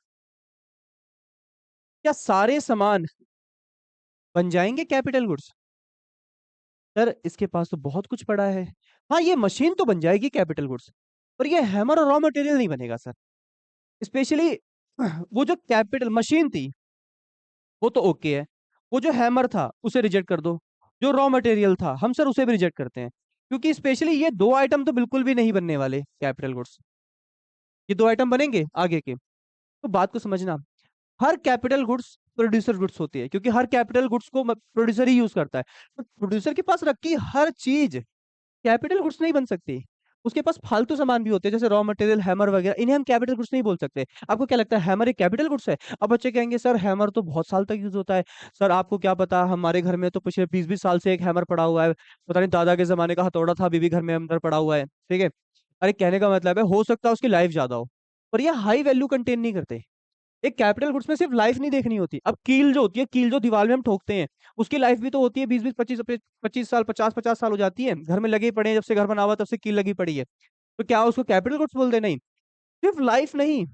क्या सारे सामान बन जाएंगे कैपिटल गुड्स? सर इसके पास तो बहुत कुछ पड़ा है। हाँ, ये मशीन तो बन जाएगी कैपिटल गुड्स, पर ये हैमर और रॉ मटेरियल नहीं बनेगा सर। स्पेशली वो जो कैपिटल मशीन थी वो तो ओके है, वो जो हैमर था उसे रिजेक्ट कर दो, जो रॉ मटेरियल था हम सर उसे भी रिजेक्ट करते हैं, क्योंकि स्पेशली ये दो आइटम तो बिल्कुल भी नहीं बनने वाले कैपिटल गुड्स। ये दो आइटम बनेंगे आगे के। तो बात को समझना, हर कैपिटल गुड्स प्रोड्यूसर गुड्स होती है, क्योंकि हर कैपिटल गुड्स को प्रोड्यूसर ही यूज करता है। तो प्रोड्यूसर के पास रखी हर चीज कैपिटल गुड्स नहीं बन सकती। उसके पास फालतू सामान भी होते हैं, जैसे रॉ मटेरियल, हैमर वगैरह, इन्हें हम कैपिटल गुड्स नहीं बोल सकते। आपको क्या लगता है हैमर एक कैपिटल गुड्स है? अब बच्चे कहेंगे सर हैमर तो बहुत साल तक यूज होता है। सर आपको क्या पता, हमारे घर में तो पिछले 20-20 साल से एक हैमर पड़ा हुआ है, पता नहीं दादा के जमाने का हथौड़ा था, अभी भी घर में अंदर पड़ा हुआ है, ठीक है। अरे कहने का मतलब है हो सकता है उसकी लाइफ ज्यादा हो, पर ये हाई वैल्यू कंटेन नहीं करते। एक कैपिटल गुड्स में सिर्फ लाइफ नहीं देखनी होती। अब कील जो होती है, कील जो दीवार में हम ठोकते हैं, उसकी लाइफ भी तो होती है 20-20, 25-25 साल, 50-50 साल हो जाती है। घर में लगे ही पड़े हैं, जब से घर बना हुआ तब से कील लगी पड़ी है। तो क्या उसको कैपिटल गुड्स बोल दे? नहीं। सिर्फ लाइफ नहीं,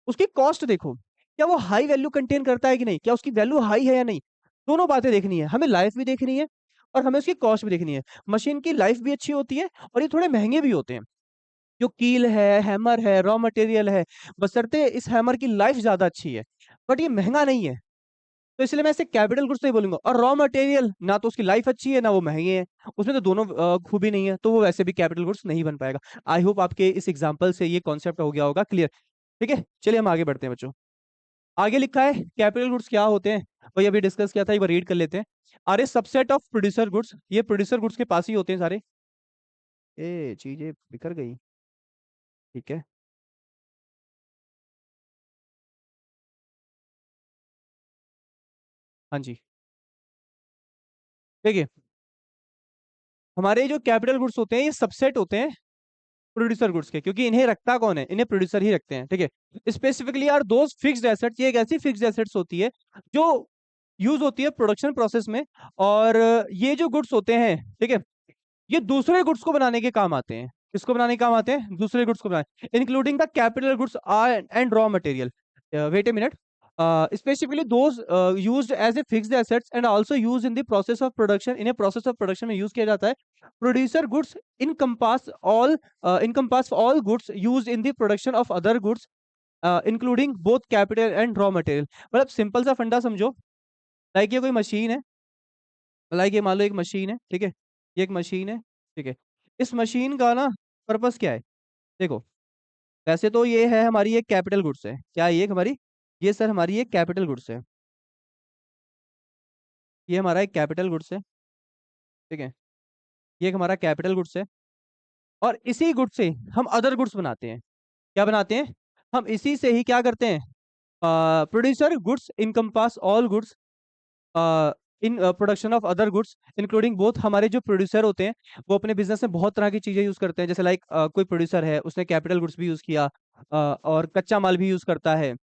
उसकी कॉस्ट देखो, क्या वो हाई वैल्यू कंटेन करता है कि नहीं, क्या उसकी वैल्यू हाई है या नहीं। दोनों बातें देखनी है हमें, लाइफ भी देखनी है और हमें उसकी कॉस्ट भी देखनी है। मशीन की लाइफ भी अच्छी होती है और ये थोड़े महंगे भी होते हैं। जो कील है, हैमर है, रॉ मटेरियल है, बशर्ते इस हैमर की लाइफ ज्यादा अच्छी है, बट ये महंगा नहीं है। तो इसलिए मैं इसे कैपिटल गुड्स नहीं बोलूंगा। और रॉ मटेरियल ना तो उसकी लाइफ अच्छी है ना वो महंगे हैं, उसमें तो दोनों खूबी नहीं है, तो वो वैसे भी कैपिटल गुड्स नहीं बन पाएगा। आई होप आपके इस एग्जांपल से ये कॉन्सेप्ट हो गया होगा क्लियर। ठीक है, चलिए हम आगे बढ़ते हैं बच्चों। आगे लिखा है कैपिटल गुड्स क्या होते हैं, वही अभी डिस्कस किया था, एक बार रीड कर लेते हैं। Are a subset of producer goods, ये प्रोड्यूसर गुड्स के पास ही होते हैं सारे। ए चीजें बिखर गई, ठीक है। हाँ जी, देखिए हमारे जो कैपिटल गुड्स होते हैं ये सबसेट होते हैं प्रोड्यूसर गुड्स के, क्योंकि इन्हें रखता कौन है, इन्हें प्रोड्यूसर ही रखते हैं, ठीक है। Specifically are those fixed assets, ये एक ऐसी फिक्स्ड एसेट्स होती है जो यूज होती है प्रोडक्शन प्रोसेस में। और ये जो गुड्स होते हैं, ठीक है, ये दूसरे गुड्स को बनाने के काम आते हैं। किसको बनाने के काम आते हैं? दूसरे गुड्स को बनाने, including the capital goods are and raw material. Wait a minute. Specifically those used as a fixed assets and also used in the process of production, इन्हें process of production में use किया जाता है। Producer goods encompass all goods used in the production of other goods, including both capital and raw material। मतलब सिंपल सा फंडा समझो, लाइक ये कोई मशीन है, लाइक ये मान लो एक मशीन है, ठीक है, ये एक मशीन है, ठीक है। इस मशीन का ना पर्पस क्या है? देखो, वैसे तो ये है हमारी एक कैपिटल गुड्स है, क्या है ये हमारी, ये सर हमारी एक कैपिटल गुड्स है, ये हमारा एक कैपिटल गुड्स है, ठीक है, ये एक हमारा कैपिटल गुड्स है। और इसी गुड्स से हम अदर गुड्स बनाते हैं। क्या बनाते हैं? हम इसी से ही क्या करते हैं, producer goods encompass all goods in production of other goods, including both. हमारे जो प्रोड्यूसर होते हैं वो अपने बिजनेस में बहुत तरह की चीजें यूज करते हैं, जैसे लाइक कोई प्रोड्यूसर है उसने कैपिटल गुड्स भी यूज किया, और कच्चा माल भी यूज करता है।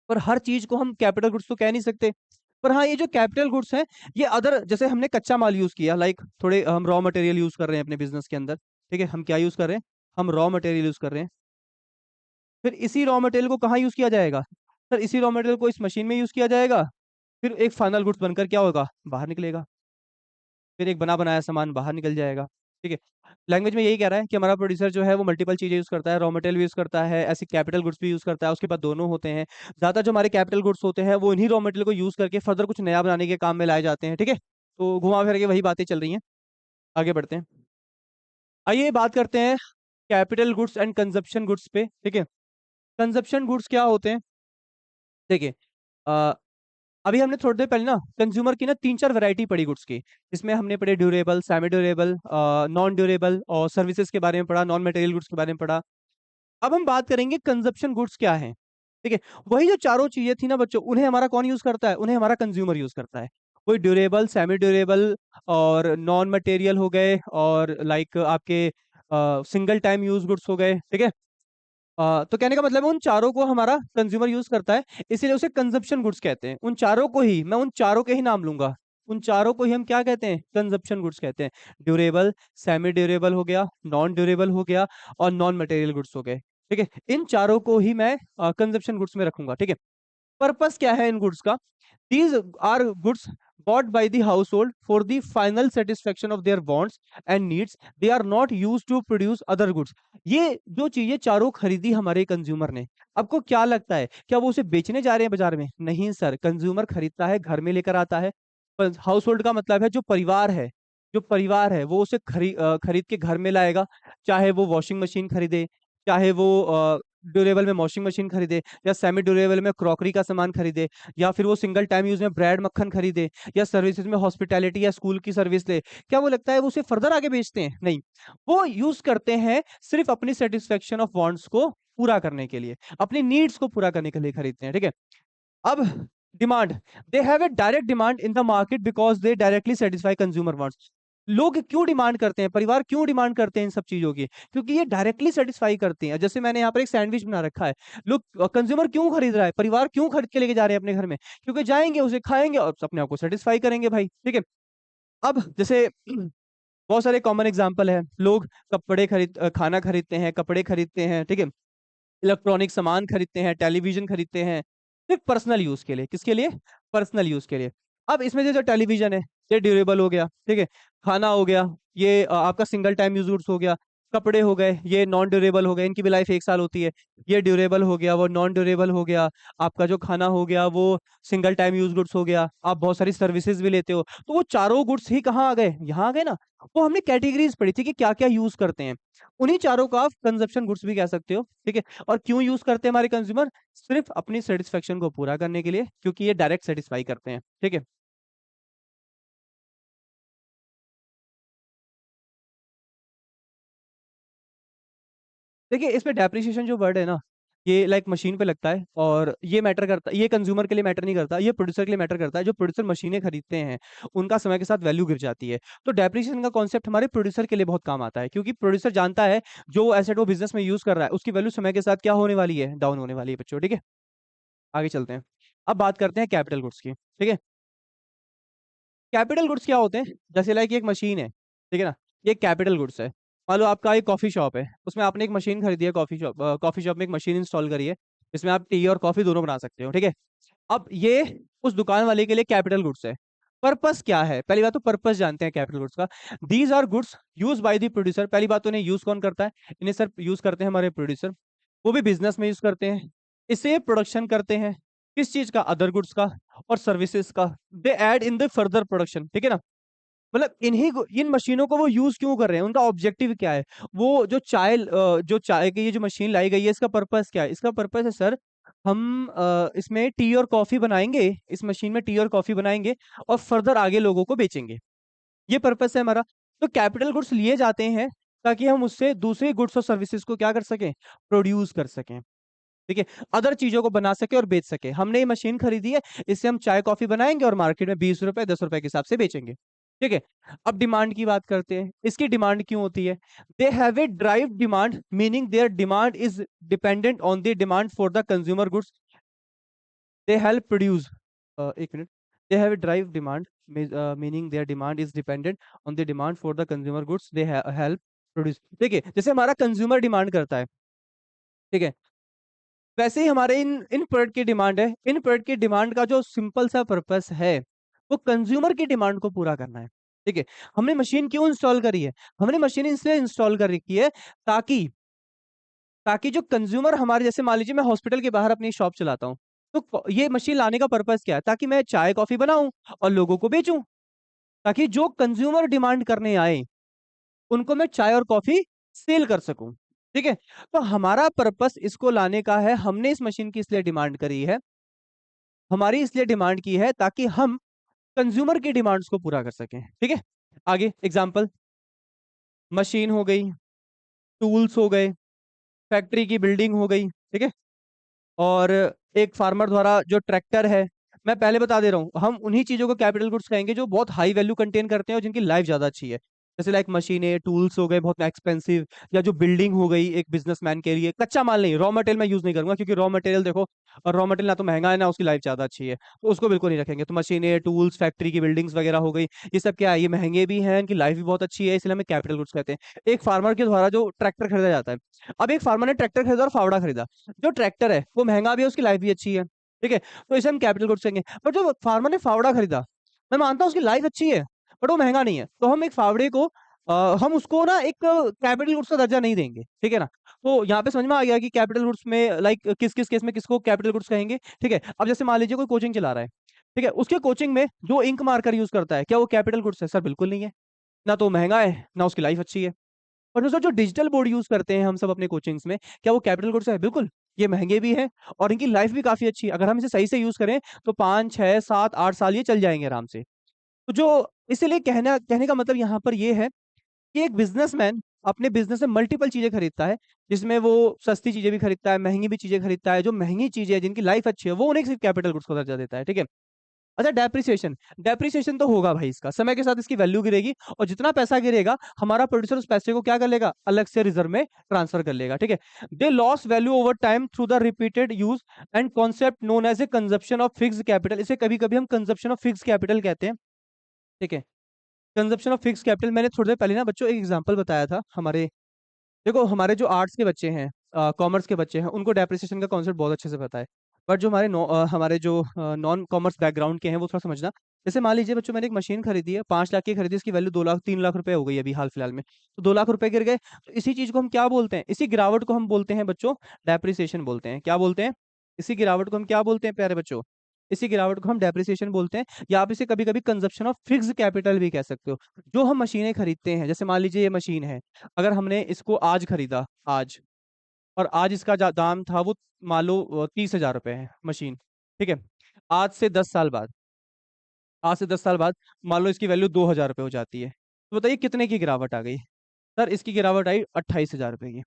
पर हर चीज को हम कैपिटल गुड्स तो कह नहीं सकते। पर हाँ, ये जो कैपिटल गुड्स हैं, ये अदर, जैसे हमने कच्चा माल यूज किया, लाइक थोड़े हम रॉ मटेरियल यूज कर रहे हैं अपने बिजनेस के अंदर, ठीक है, हम क्या यूज कर रहे हैं, हम रॉ मटेरियल यूज कर रहे हैं। फिर इसी रॉ मटेरियल को कहाँ यूज किया जाएगा? सर इसी रॉ मटेरियल को इस मशीन में यूज किया जाएगा, फिर एक फाइनल गुड्स बनकर क्या होगा, बाहर निकलेगा, फिर एक बना बनाया सामान बाहर निकल जाएगा, ठीक है। लैंग्वेज में यही कह रहा है कि हमारा प्रोड्यूसर जो है वो मल्टीपल चीजें यूज करता है, रॉ मटेरियल भी यूज करता है, ऐसे कैपिटल गुड्स भी यूज करता है, उसके बाद दोनों होते हैं। ज्यादा जो हमारे कैपिटल गुड्स होते हैं वो इन्हीं रॉ मटेरियल को यूज करके फर्दर कुछ नया बनाने के काम में लाए जाते हैं, ठीक है। तो घुमा फिर के वही बातें चल रही हैं, आगे बढ़ते हैं। आइए बात करते हैं capital goods and consumption goods पे, ठीक है। कंजप्शन गुड्स क्या होते हैं? देखिए, अभी हमने थोड़ी देर पहले ना कंज्यूमर की ना 3-4 वैरायटी पढ़ी गुड्स की, जिसमें हमने पढ़े durable, semi durable, non durable, और सर्विसेज के बारे में पढ़ा, नॉन मटेरियल गुड्स के बारे में पढ़ा। अब हम बात करेंगे कंजप्शन गुड्स क्या है, ठीक है। वही जो चारों चीजें थी ना बच्चों, उन्हें हमारा कौन यूज करता है? उन्हें हमारा कंज्यूमर यूज करता है। कोई ड्यूरेबल, सेमी ड्यूरेबल और नॉन मटेरियल हो गए, और लाइक आपके सिंगल टाइम यूज गुड्स हो गए, ठीक है। तो कहने का मतलब है उन चारों को हमारा कंज्यूमर यूज करता है, इसीलिए उसे कंजप्शन गुड्स कहते हैं। उन चारों को ही मैं उन चारों के ही नाम लूंगा, उन चारों को ही हम क्या कहते हैं, कंजप्शन गुड्स कहते हैं। ड्यूरेबल, सेमी ड्यूरेबल हो गया, नॉन ड्यूरेबल हो गया, और नॉन मटेरियल गुड्स हो गए, ठीक है। इन चारों को ही मैं कंजप्शन गुड्स में रखूंगा, ठीक है। पर्पस क्या है इन गुड्स का? These are goods bought by the household for the final satisfaction of their wants and needs. They are not used to produce other goods. ये जो चीजें चारों खरीदी हमारे कंज्यूमर ने, आपको क्या लगता है क्या वो उसे बेचने जा रहे हैं बाजार में? नहीं सर, कंज्यूमर खरीदता है, घर में लेकर आता है। हाउस होल्ड का मतलब है जो परिवार है, जो परिवार है वो उसे खरीद के घर में लाएगा। चाहे वो वॉशिंग मशीन खरीदे, चाहे वो ड्यूरेबल में वॉशिंग मशीन खरीदे, या सेमी ड्यूरेबल में क्रॉकरी का सामान खरीदे, या फिर वो सिंगल टाइम यूज में ब्रेड मक्खन खरीदे, या सर्विसेज में हॉस्पिटैलिटी या स्कूल की सर्विस ले, क्या वो लगता है वो उसे फर्दर आगे बेचते हैं? नहीं, वो यूज करते हैं सिर्फ अपनी सेटिस्फेक्शन ऑफ वांट्स को पूरा करने के लिए, अपनी नीड्स को पूरा करने के लिए खरीदते हैं। ठीक है। अब demand, they have A direct demand in the market because they directly satisfy consumer wants. लोग क्यों डिमांड करते हैं, परिवार क्यों डिमांड करते हैं इन सब चीजों की? क्योंकि ये डायरेक्टली सेटिस्फाई करते हैं। जैसे मैंने यहाँ पर एक सैंडविच बना रखा है, लोग कंज्यूमर क्यों खरीद रहा है, परिवार क्यों खरीद के लेके जा रहे हैं अपने घर में? क्योंकि जाएंगे उसे खाएंगे और अपने आप को सेटिस्फाई करेंगे भाई। ठीक है। अब जैसे बहुत सारे कॉमन एग्जांपल है, लोग खाना खरीदते हैं, कपड़े खरीदते हैं, ठीक है, इलेक्ट्रॉनिक सामान खरीदते हैं, टेलीविजन खरीदते हैं, सिर्फ पर्सनल यूज के लिए। किसके लिए? पर्सनल यूज के लिए। अब इसमें से जो टेलीविजन है ये ड्यूरेबल हो गया, ठीक है, खाना हो गया, ये आपका सिंगल टाइम यूज गुड्स हो गया, कपड़े हो गए ये नॉन ड्यूरेबल हो गए, इनकी भी लाइफ 1 साल होती है, ये ड्यूरेबल हो गया, वो नॉन ड्यूरेबल हो गया। आपका जो खाना हो गया वो सिंगल टाइम यूज गुड्स हो गया। आप बहुत सारी सर्विसेज भी लेते हो, तो वो चारों गुड्स ही कहाँ आ गए? यहाँ आ गए ना। वो हमने कैटेगरीज पढ़ी थी कि क्या क्या यूज करते हैं, उन्हीं चारों का आप कंजप्शन गुड्स भी कह सकते हो। ठीक है। और क्यों यूज करते हैं हमारे कंज्यूमर? सिर्फ अपनी सेटिस्फेक्शन को पूरा करने के लिए, क्योंकि ये डायरेक्ट सेटिस्फाई करते हैं। ठीक है। देखिए इसमें डेप्रिसिएशन जो वर्ड है ना, ये लाइक मशीन पे लगता है, और ये मैटर करता है, ये कंज्यूमर के लिए मैटर नहीं करता, ये प्रोड्यूसर के लिए मैटर करता है। जो प्रोड्यूसर मशीनें खरीदते हैं उनका समय के साथ वैल्यू गिर जाती है। तो डेप्रिसिएशन का कॉन्सेप्ट हमारे प्रोड्यूसर के लिए बहुत काम आता है, क्योंकि प्रोड्यूसर जानता है जो एसेट वो बिजनेस में यूज कर रहा है उसकी वैल्यू समय के साथ क्या होने वाली है? डाउन होने वाली है बच्चों। ठीक है। आगे चलते हैं। अब बात करते हैं कैपिटल गुड्स की। ठीक है। कैपिटल गुड्स क्या होते हैं? जैसे लाइक एक मशीन है, ठीक है ना, ये कैपिटल गुड्स है। मान लो आपका एक कॉफी शॉप है, उसमें आपने एक मशीन खरीदी है, कॉफी शॉप में एक मशीन इंस्टॉल करी है, जिसमें आप टी और कॉफी दोनों बना सकते हो। ठीक है। अब ये उस दुकान वाले के लिए कैपिटल गुड्स है। पर्पस क्या है? पहली बात तो पर्पस जानते हैं कैपिटल गुड्स का। These are goods use by the producer. पहली बात तो इन्हें यूज कौन करता है? इन्हें सर यूज करते हैं हमारे प्रोड्यूसर, वो भी बिजनेस में यूज करते हैं। इससे प्रोडक्शन करते हैं, किस चीज का? अदर गुड्स का और सर्विसेज का। They add in the further production. ठीक है ना। मतलब इन मशीनों को वो यूज क्यों कर रहे हैं, उनका ऑब्जेक्टिव क्या है? वो जो चाय की ये जो मशीन लाई गई है, इसका पर्पस क्या है? इसका पर्पस है सर, हम इसमें टी और कॉफी बनाएंगे, इस मशीन में टी और कॉफी बनाएंगे और फर्दर आगे लोगों को बेचेंगे। ये पर्पस है हमारा। तो कैपिटल गुड्स लिए जाते हैं ताकि हम उससे दूसरे गुड्स और सर्विसेज को क्या कर सकें? प्रोड्यूस कर सकें। ठीक है। अदर चीजों को बना सके और बेच सके। हमने ये मशीन खरीदी है, इससे हम चाय कॉफी बनाएंगे और मार्केट में 20 रुपए 10 रुपए के हिसाब से बेचेंगे। ठीक है। अब डिमांड की बात करते हैं, इसकी डिमांड क्यों होती है? They have a derived demand, meaning their demand is dependent on the demand for the consumer goods they help produce. एक minute. They have a derived demand, meaning their demand is dependent on the demand for the consumer goods they help produce. देखिए जैसे हमारा कंज्यूमर डिमांड करता है, ठीक है, वैसे ही हमारे इन इन प्रोडक्ट की डिमांड है। इन प्रोडक्ट की डिमांड का जो सिंपल सा पर्पस है वो कंज्यूमर की डिमांड को पूरा करना है। ठीक है। हमने मशीन क्यों इंस्टॉल करी है? हमने मशीन इसलिए इंस्टॉल कर रखी है ताकि ताकि जो कंज्यूमर हमारे, जैसे मान लीजिए मैं हॉस्पिटल के बाहर अपनी शॉप चलाता हूँ, तो ये मशीन लाने का पर्पस क्या है? ताकि मैं चाय कॉफी बनाऊं और लोगों को बेचूं, ताकि जो कंज्यूमर डिमांड करने आए उनको मैं चाय और कॉफी सेल कर सकूं। ठीक है। तो हमारा पर्पस इसको लाने का है। हमने इस मशीन की इसलिए डिमांड करी है, हमारी इसलिए डिमांड की है ताकि हम कंज्यूमर की डिमांड्स को पूरा कर सकें। ठीक है। आगे एग्जांपल, मशीन हो गई, टूल्स हो गए, फैक्ट्री की बिल्डिंग हो गई, ठीक है, और एक फार्मर द्वारा जो ट्रैक्टर है। मैं पहले बता दे रहा हूँ, हम उन्हीं चीजों को कैपिटल गुड्स कहेंगे जो बहुत हाई वैल्यू कंटेन करते हैं और जिनकी लाइफ ज्यादा अच्छी है। जैसे लाइक मशीनें, टूल्स हो गए बहुत एक्सपेंसिव, या जो बिल्डिंग हो गई एक बिजनेसमैन के लिए। कच्चा माल नहीं, रॉ मटेरियल मैं यूज नहीं करूंगा, क्योंकि रॉ मटेरियल देखो, और रॉ मटेरियल ना तो महंगा है ना उसकी लाइफ ज्यादा अच्छी है, तो उसको बिल्कुल नहीं रखेंगे। तो मशीनें, टूल्स, फैक्ट्री की बिल्डिंग्स वगैरह हो गई, ये सब क्या है? ये महंगे भी हैं, इनकी लाइफ भी बहुत अच्छी है, इसलिए हमें कैपिटल गुड्स कहते हैं। एक फार्मर के द्वारा जो ट्रैक्टर खरीदा जाता है, अब एक फार्मर ने ट्रैक्टर खरीदा और फावड़ा खरीदा। जो ट्रैक्टर है वो महंगा भी है, उसकी लाइफ भी अच्छी है, ठीक है, तो इसे हम कैपिटल गुड्स कहेंगे। पर जो फार्मर ने फावड़ा खरीदा मैं मानता हूँ उसकी लाइफ अच्छी है, बट वो महंगा नहीं है, तो हम एक फावड़े को हम उसको ना एक कैपिटल गुड्स का दर्जा नहीं देंगे, ठीक है ना। तो यहाँ पे समझ में आ गया कि कैपिटल गुड्स में लाइक किस किस केस में किसको कैपिटल गुड्स कहेंगे, ठीक है। अब जैसे मान लीजिए कोई कोचिंग चला रहा है, ठीक है, उसके कोचिंग में जो इंक मार्कर यूज करता है, क्या वो कैपिटल गुड्स है? सर बिल्कुल नहीं है। ना तो महंगा है, ना उसकी लाइफ अच्छी है। और दोस्तों जो डिजिटल बोर्ड यूज करते हैं हम सब अपने कोचिंग्स में, क्या वो कैपिटल गुड्स है? बिल्कुल। ये महंगे भी हैं और इनकी लाइफ भी काफी अच्छी है। अगर हम इसे सही से यूज करें तो 5 6 7 8 साल ये चल जाएंगे आराम से। तो जो इसलिए कहना कहने का मतलब यहाँ पर ये है कि एक बिजनेसमैन अपने बिजनेस में मल्टीपल चीजें खरीदता है, जिसमें वो सस्ती चीजें भी खरीदता है, महंगी भी चीजें खरीदता है। जो महंगी चीजें हैं जिनकी लाइफ अच्छी है, वो उन्हें सिर्फ कैपिटल गुड्स को दर्जा देता है, ठीक है। अच्छा, डेप्रिसिएशन, डेप्रिसिएशन तो होगा भाई, इसका समय के साथ इसकी वैल्यू गिरेगी, और जितना पैसा गिरेगा हमारा प्रोड्यूसर उस पैसे को क्या कर लेगा, अलग से रिजर्व में ट्रांसफर कर लेगा, ठीक है। They lose value over time through the repeated use and concept known as a consumption of fix capital. इसे कभी कभी हम कंजप्शन ऑफ फिक्स कैपिटल कहते हैं, ठीक है। कंजप्शन ऑफ फिक्स कैपिटल, मैंने थोड़ी देर पहले ना बच्चों एक एग्जांपल बताया था। हमारे देखो, हमारे जो आर्ट्स के बच्चे हैं, कॉमर्स के बच्चे हैं, उनको डेप्रिसिएशन का कॉन्सेप्ट बहुत अच्छे से पता है। बट जो हमारे जो नॉन कॉमर्स बैकग्राउंड के हैं, वो थोड़ा समझना। जैसे मान लीजिए बच्चों, मैंने एक मशीन खरीदी है, 5 लाख की खरीदी, इसकी वैल्यू 2 लाख 3 लाख रुपए हो गई अभी हाल फिलहाल में। तो 2 लाख रुपए गिर गए, तो इसी चीज को हम क्या बोलते हैं, इसी गिरावट को हम बोलते हैं बच्चों, डेप्रिसिएशन बोलते हैं। क्या बोलते हैं? इसी गिरावट को हम क्या बोलते हैं प्यारे बच्चों? इसी गिरावट को हम डेप्रिसिएशन बोलते हैं, या आप इसे कभी कभी कंजप्शन ऑफ फिक्स कैपिटल भी कह सकते हो। जो हम मशीनें खरीदते हैं, जैसे मान लीजिए ये मशीन है, अगर हमने इसको आज खरीदा, आज, और आज इसका दाम था वो, मान लो 30,000 रुपए है मशीन, ठीक है। आज से 10 साल बाद, आज से 10 साल बाद मान लो इसकी वैल्यू 2,000 रुपये हो जाती है, तो बताइए कितने की गिरावट आ गई? सर इसकी गिरावट आई 28,000 रुपए की।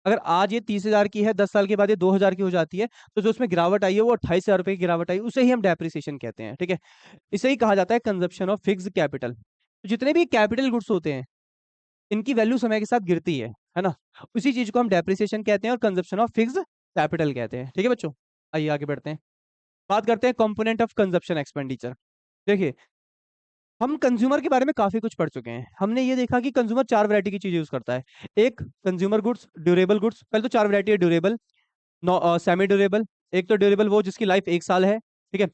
अगर आज ये 30,000 की है, 10 साल के बाद ये 2,000 की हो जाती है, तो जो उसमें गिरावट आई है वो 28,000 रुपए की गिरावट आई, उसे ही हम डेप्रिसिएशन कहते हैं, ठीक है। इसे ही कहा जाता है कंजप्शन ऑफ फिक्स कैपिटल। जितने भी कैपिटल गुड्स होते हैं, इनकी वैल्यू समय के साथ गिरती है ना। उसी चीज को हम डेप्रिसिएशन कहते हैं और कंजप्शन ऑफ फिक्स कैपिटल कहते हैं, ठीक है बच्चों। आइए आगे बढ़ते हैं, बात करते हैं कंपोनेंट ऑफ कंजप्शन एक्सपेंडिचर। देखिए, हम कंज्यूमर के बारे में काफी कुछ पढ़ चुके हैं। हमने ये देखा कि कंज्यूमर 4 वैरायटी की चीजें यूज करता है। एक, कंज्यूमर गुड्स, ड्यूरेबल गुड्स। पहले तो 4 वैरायटी है, ड्यूरेबल, सेमी ड्यूरेबल। एक तो ड्यूरेबल वो जिसकी लाइफ 1 साल है, ठीक है।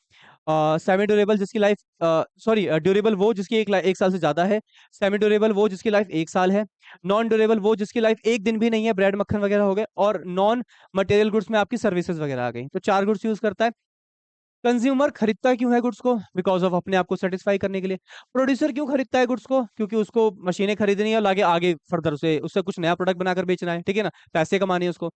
सेमी ड्यूरेबल जिसकी लाइफ, सॉरी, ड्यूरेबल वो जिसकी 1 साल से ज्यादा है। सेमी ड्यूरेबल वो जिसकी लाइफ 1 साल है। नॉन ड्यूरेबल वो जिसकी लाइफ एक दिन भी नहीं है, ब्रेड मक्खन वगैरह हो गए। और नॉन मटेरियल गुड्स में आपकी सर्विसेज वगैरह आ गई। तो 4 गुड्स यूज करता है। कंज्यूमर खरीदता क्यों है गुड्स को? बिकॉज ऑफ अपने आप को सेटिस्फाई करने के लिए। प्रोड्यूसर क्यों खरीदता है गुड्स को? क्योंकि उसको मशीनें खरीदनी है और आगे आगे फर्दर उसे उससे कुछ नया प्रोडक्ट बनाकर बेचना है, ठीक है ना, पैसे कमाने हैं उसको।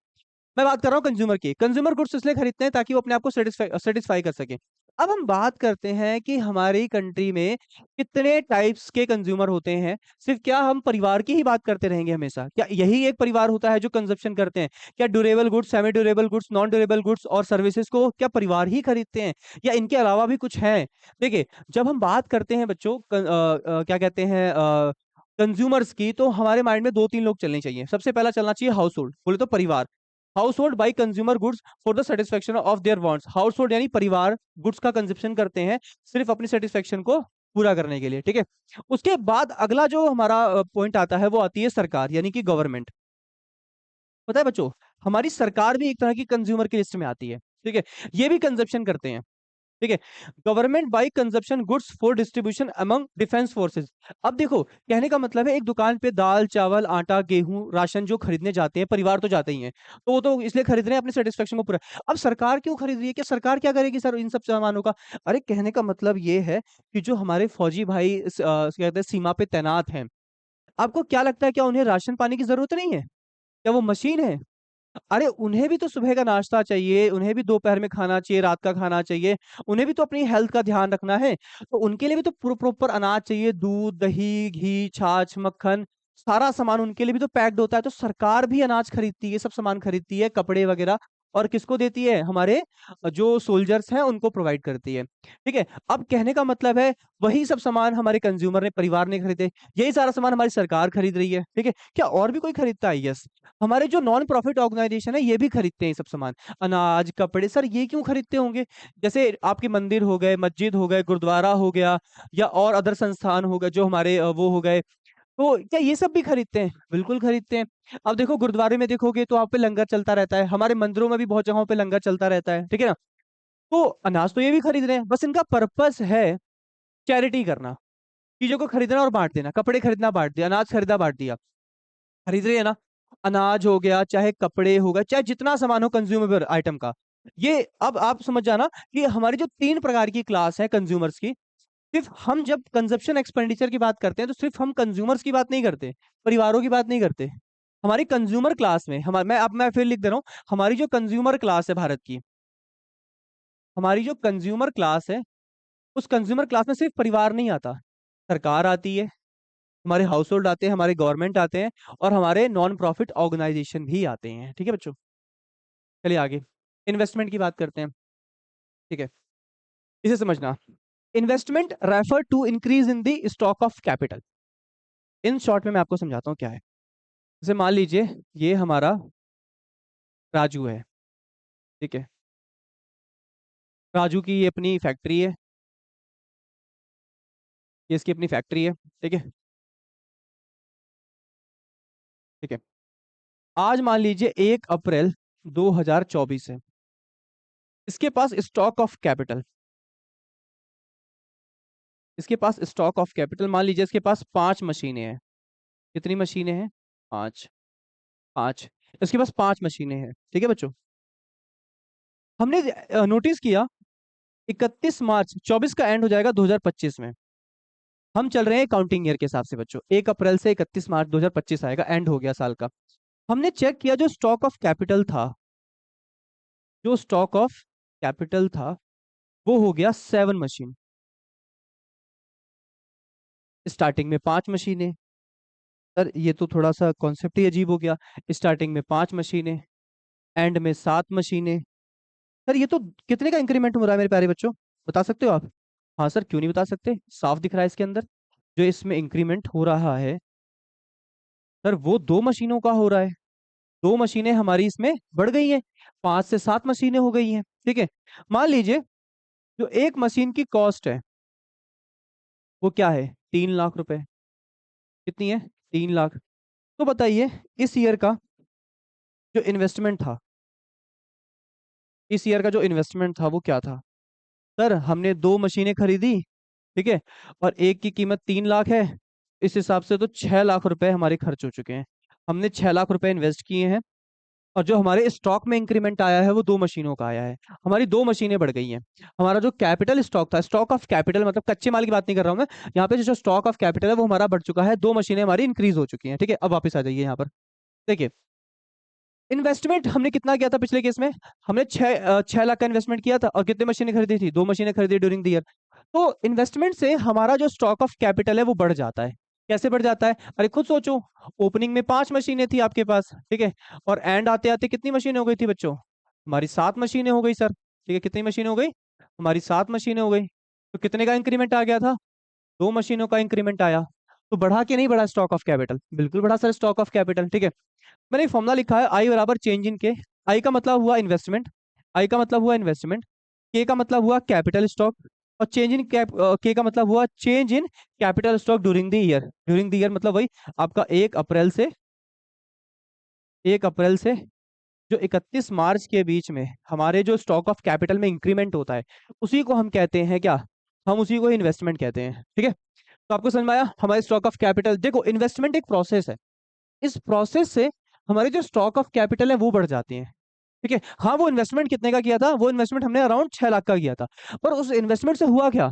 मैं बात कर रहा हूँ कंज्यूमर की। कंज्यूमर गुड्स इसलिए खरीदते हैं ताकि वो अपने आप को सेटिस्फाई सेटिस्फाई कर सके। अब हम बात करते हैं कि हमारी कंट्री में कितने टाइप्स के कंज्यूमर होते हैं। सिर्फ क्या हम परिवार की ही बात करते रहेंगे हमेशा? क्या यही एक परिवार होता है जो कंजप्शन करते हैं? क्या durable goods, semi durable goods, non durable goods और सर्विसेज को क्या परिवार ही खरीदते हैं, या इनके अलावा भी कुछ है? देखिए, जब हम बात करते हैं बच्चों क्या कहते हैं, कंज्यूमर्स की, तो हमारे माइंड में 2 3 लोग चलने चाहिए। सबसे पहला चलना चाहिए हाउस होल्ड, बोले तो परिवार। House hold by consumer goods for the satisfaction of their wants. House hold यानी परिवार गुड्स का कंजप्शन करते हैं सिर्फ अपनी सेटिस्फेक्शन को पूरा करने के लिए, ठीक है। उसके बाद अगला जो हमारा पॉइंट आता है, वो आती है सरकार यानी कि गवर्नमेंट। पता है बच्चों, हमारी सरकार भी एक तरह की कंज्यूमर की लिस्ट में आती है, ठीक है। ये भी कंजप्शन करते हैं, ठीक है। Government by consumption goods for distribution among defence forces. अब देखो, कहने का मतलब है एक दुकान पे दाल चावल आटा गेहूं राशन जो खरीदने जाते हैं, परिवार तो जाते ही हैं, तो वो तो इसलिए खरीद रहे हैं अपने सेटिस्फेक्शन को पूरा। अब सरकार क्यों खरीद रही है? क्या सरकार क्या करेगी सर इन सब सामानों का? अरे कहने का मतलब ये है कि जो हमारे फौजी भाई क्या कहते हैं सीमा पे तैनात हैं, आपको क्या लगता है क्या उन्हें राशन पानी की जरूरत नहीं है? क्या वो मशीन है? अरे उन्हें भी तो सुबह का नाश्ता चाहिए, उन्हें भी दोपहर में खाना चाहिए, रात का खाना चाहिए, उन्हें भी तो अपनी हेल्थ का ध्यान रखना है। तो उनके लिए भी तो प्रॉपर अनाज चाहिए, दूध दही घी छाछ मक्खन, सारा सामान उनके लिए भी तो पैक्ड होता है। तो सरकार भी अनाज खरीदती है, सब सामान खरीदती है, कपड़े वगैरह, और किसको देती है? हमारे जो सोल्जर्स हैं उनको प्रोवाइड करती है, ठीक है। अब कहने का मतलब है वही सब सामान हमारे कंज्यूमर ने, परिवार ने खरीदे, यही सारा सामान हमारी सरकार खरीद रही है, ठीक है। क्या और भी कोई खरीदता है? यस, हमारे जो नॉन प्रॉफिट ऑर्गेनाइजेशन है ये भी खरीदते हैं ये सब सामान, अनाज कपड़े। सर ये क्यों खरीदते होंगे? जैसे आपके मंदिर हो गए, मस्जिद हो गए, गुरुद्वारा हो गया, या और अदर संस्थान हो गए जो हमारे वो हो गए, तो क्या ये सब भी खरीदते हैं? बिल्कुल खरीदते हैं। अब देखो गुरुद्वारे में देखोगे तो आप पे लंगर चलता रहता है, हमारे मंदिरों में भी बहुत जगहों पे लंगर चलता रहता है, ठीक है ना। तो अनाज तो ये भी खरीद रहे हैं, बस इनका पर्पस है चैरिटी करना, चीजों को खरीदना और बांट देना, कपड़े खरीदना बांट दिया, अनाज खरीदा बांट दिया। खरीद रही है ना, अनाज हो गया चाहे कपड़े हो गए चाहे जितना सामान हो कंज्यूमेबल आइटम का। ये अब आप समझ जाना कि हमारी जो तीन प्रकार की क्लास है कंज्यूमर्स की, सिर्फ हम जब कंजप्शन एक्सपेंडिचर की बात करते हैं तो सिर्फ हम कंज्यूमर्स की बात नहीं करते, परिवारों की बात नहीं करते। हमारी कंज्यूमर क्लास में हमारे मैं फिर लिख दे रहा हूँ, हमारी जो कंज्यूमर क्लास है भारत की, हमारी जो कंज्यूमर क्लास है, उस कंज्यूमर क्लास में सिर्फ परिवार नहीं आता, सरकार आती है, हमारे हाउस होल्ड आते हैं, हमारे गवर्नमेंट आते हैं, और हमारे नॉन प्रॉफिट ऑर्गेनाइजेशन भी आते हैं। ठीक है बच्चों, चलिए आगे इन्वेस्टमेंट की बात करते हैं। ठीक है, इसे समझना, investment refer to increase in the stock of capital. In short में मैं आपको समझाता हूँ क्या है। जैसे मान लीजिए ये हमारा राजू है, ठीक है, राजू की ये अपनी फैक्ट्री है, ये इसकी अपनी फैक्ट्री है, ठीक है, ठीक है। आज मान लीजिए 1 अप्रैल 2024 है, इसके पास स्टॉक ऑफ कैपिटल, इसके पास स्टॉक ऑफ कैपिटल मान लीजिए इसके पास 5 मशीनें हैं। कितनी मशीनें हैं? 5, 5। इसके पास 5 मशीनें हैं, ठीक है बच्चों। हमने नोटिस किया 31 मार्च 24 का एंड हो जाएगा 2025 में। हम चल रहे हैं काउंटिंग ईयर के हिसाब से बच्चों, 1 अप्रैल से 31 मार्च 2025 आएगा, एंड हो गया साल का। हमने चेक किया जो स्टॉक ऑफ कैपिटल था, जो स्टॉक ऑफ कैपिटल था वो हो गया 7 मशीन। स्टार्टिंग में 5 मशीनें, सर ये तो थोड़ा सा कॉन्सेप्ट ही अजीब हो गया। स्टार्टिंग में 5 मशीनें, एंड में 7 मशीनें। सर ये तो कितने का इंक्रीमेंट हो रहा है मेरे प्यारे बच्चों, बता सकते हो आप? हाँ सर, क्यों नहीं बता सकते, साफ दिख रहा है इसके अंदर। जो इसमें इंक्रीमेंट हो रहा है सर वो 2 मशीनों का हो रहा है। 2 मशीनें हमारी इसमें बढ़ गई हैं, 5 से 7 मशीनें हो गई हैं, ठीक है। मान लीजिए जो एक मशीन की कॉस्ट है वो क्या है, 3 लाख रुपए। कितनी है? 3 लाख। तो बताइए इस ईयर का जो इन्वेस्टमेंट था, इस ईयर का जो इन्वेस्टमेंट था वो क्या था? सर हमने 2 मशीनें खरीदी, ठीक है, और एक की कीमत 3 लाख है। इस हिसाब से तो 6 लाख रुपए हमारे खर्च हो चुके हैं। हमने 6 लाख रुपए इन्वेस्ट किए हैं, और जो हमारे स्टॉक में इंक्रीमेंट आया है वो 2 मशीनों का आया है। हमारी 2 मशीनें बढ़ गई हैं। हमारा जो कैपिटल स्टॉक था, स्टॉक ऑफ कैपिटल मतलब कच्चे माल की बात नहीं कर रहा हूं मैं, यहाँ पे जो स्टॉक ऑफ कैपिटल है वो हमारा बढ़ चुका है, 2 मशीनें हमारी इंक्रीज हो चुकी हैं। ठीक है, अब वापस आ जाइए यहाँ पर। देखिए इन्वेस्टमेंट हमने कितना किया था पिछले केस में, हमने 6 लाख का इन्वेस्टमेंट किया था, और कितने मशीनें खरीदी थी? 2 मशीनें खरीदी ड्यूरिंग द ईयर। तो इन्वेस्टमेंट से हमारा जो स्टॉक ऑफ कैपिटल है वो बढ़ जाता है। कैसे बढ़ जाता है? अरे खुद सोचो, ओपनिंग में 5 मशीनें थी आपके पास, ठीक है, और एंड आते आते कितनी मशीनें हो गई थी बच्चों? हमारी 7 मशीनें हो गई सर, ठीक है। कितनी मशीनें हो गई? हमारी 7 मशीनें हो गई। तो कितने का इंक्रीमेंट आ गया था? 2 मशीनों का इंक्रीमेंट आया। तो बढ़ा के नहीं बढ़ा स्टॉक ऑफ कैपिटल? बिल्कुल बढ़ा सर स्टॉक ऑफ कैपिटल, ठीक है। मैंने एक फॉर्मूला लिखा है, आई बराबर चेंज इन के। आई का मतलब हुआ इन्वेस्टमेंट, आई का मतलब हुआ इन्वेस्टमेंट, के का मतलब हुआ कैपिटल स्टॉक, और चेंज इन के का मतलब हुआ change in capital stock during the year. During the year मतलब वही आपका 1 अप्रैल से जो 31 मार्च के बीच में हमारे जो स्टॉक ऑफ कैपिटल में इंक्रीमेंट होता है, उसी को हम कहते हैं क्या? हम उसी को इन्वेस्टमेंट कहते हैं, ठीक है। तो आपको समझ में आया हमारे स्टॉक ऑफ कैपिटल। देखो इन्वेस्टमेंट एक प्रोसेस है, इस प्रोसेस से हमारे जो स्टॉक ऑफ कैपिटल है वो बढ़ जाती है, ठीक है। हाँ वो इन्वेस्टमेंट कितने का किया था? वो इन्वेस्टमेंट हमने अराउंड 6 लाख का किया था। पर उस इन्वेस्टमेंट से हुआ क्या?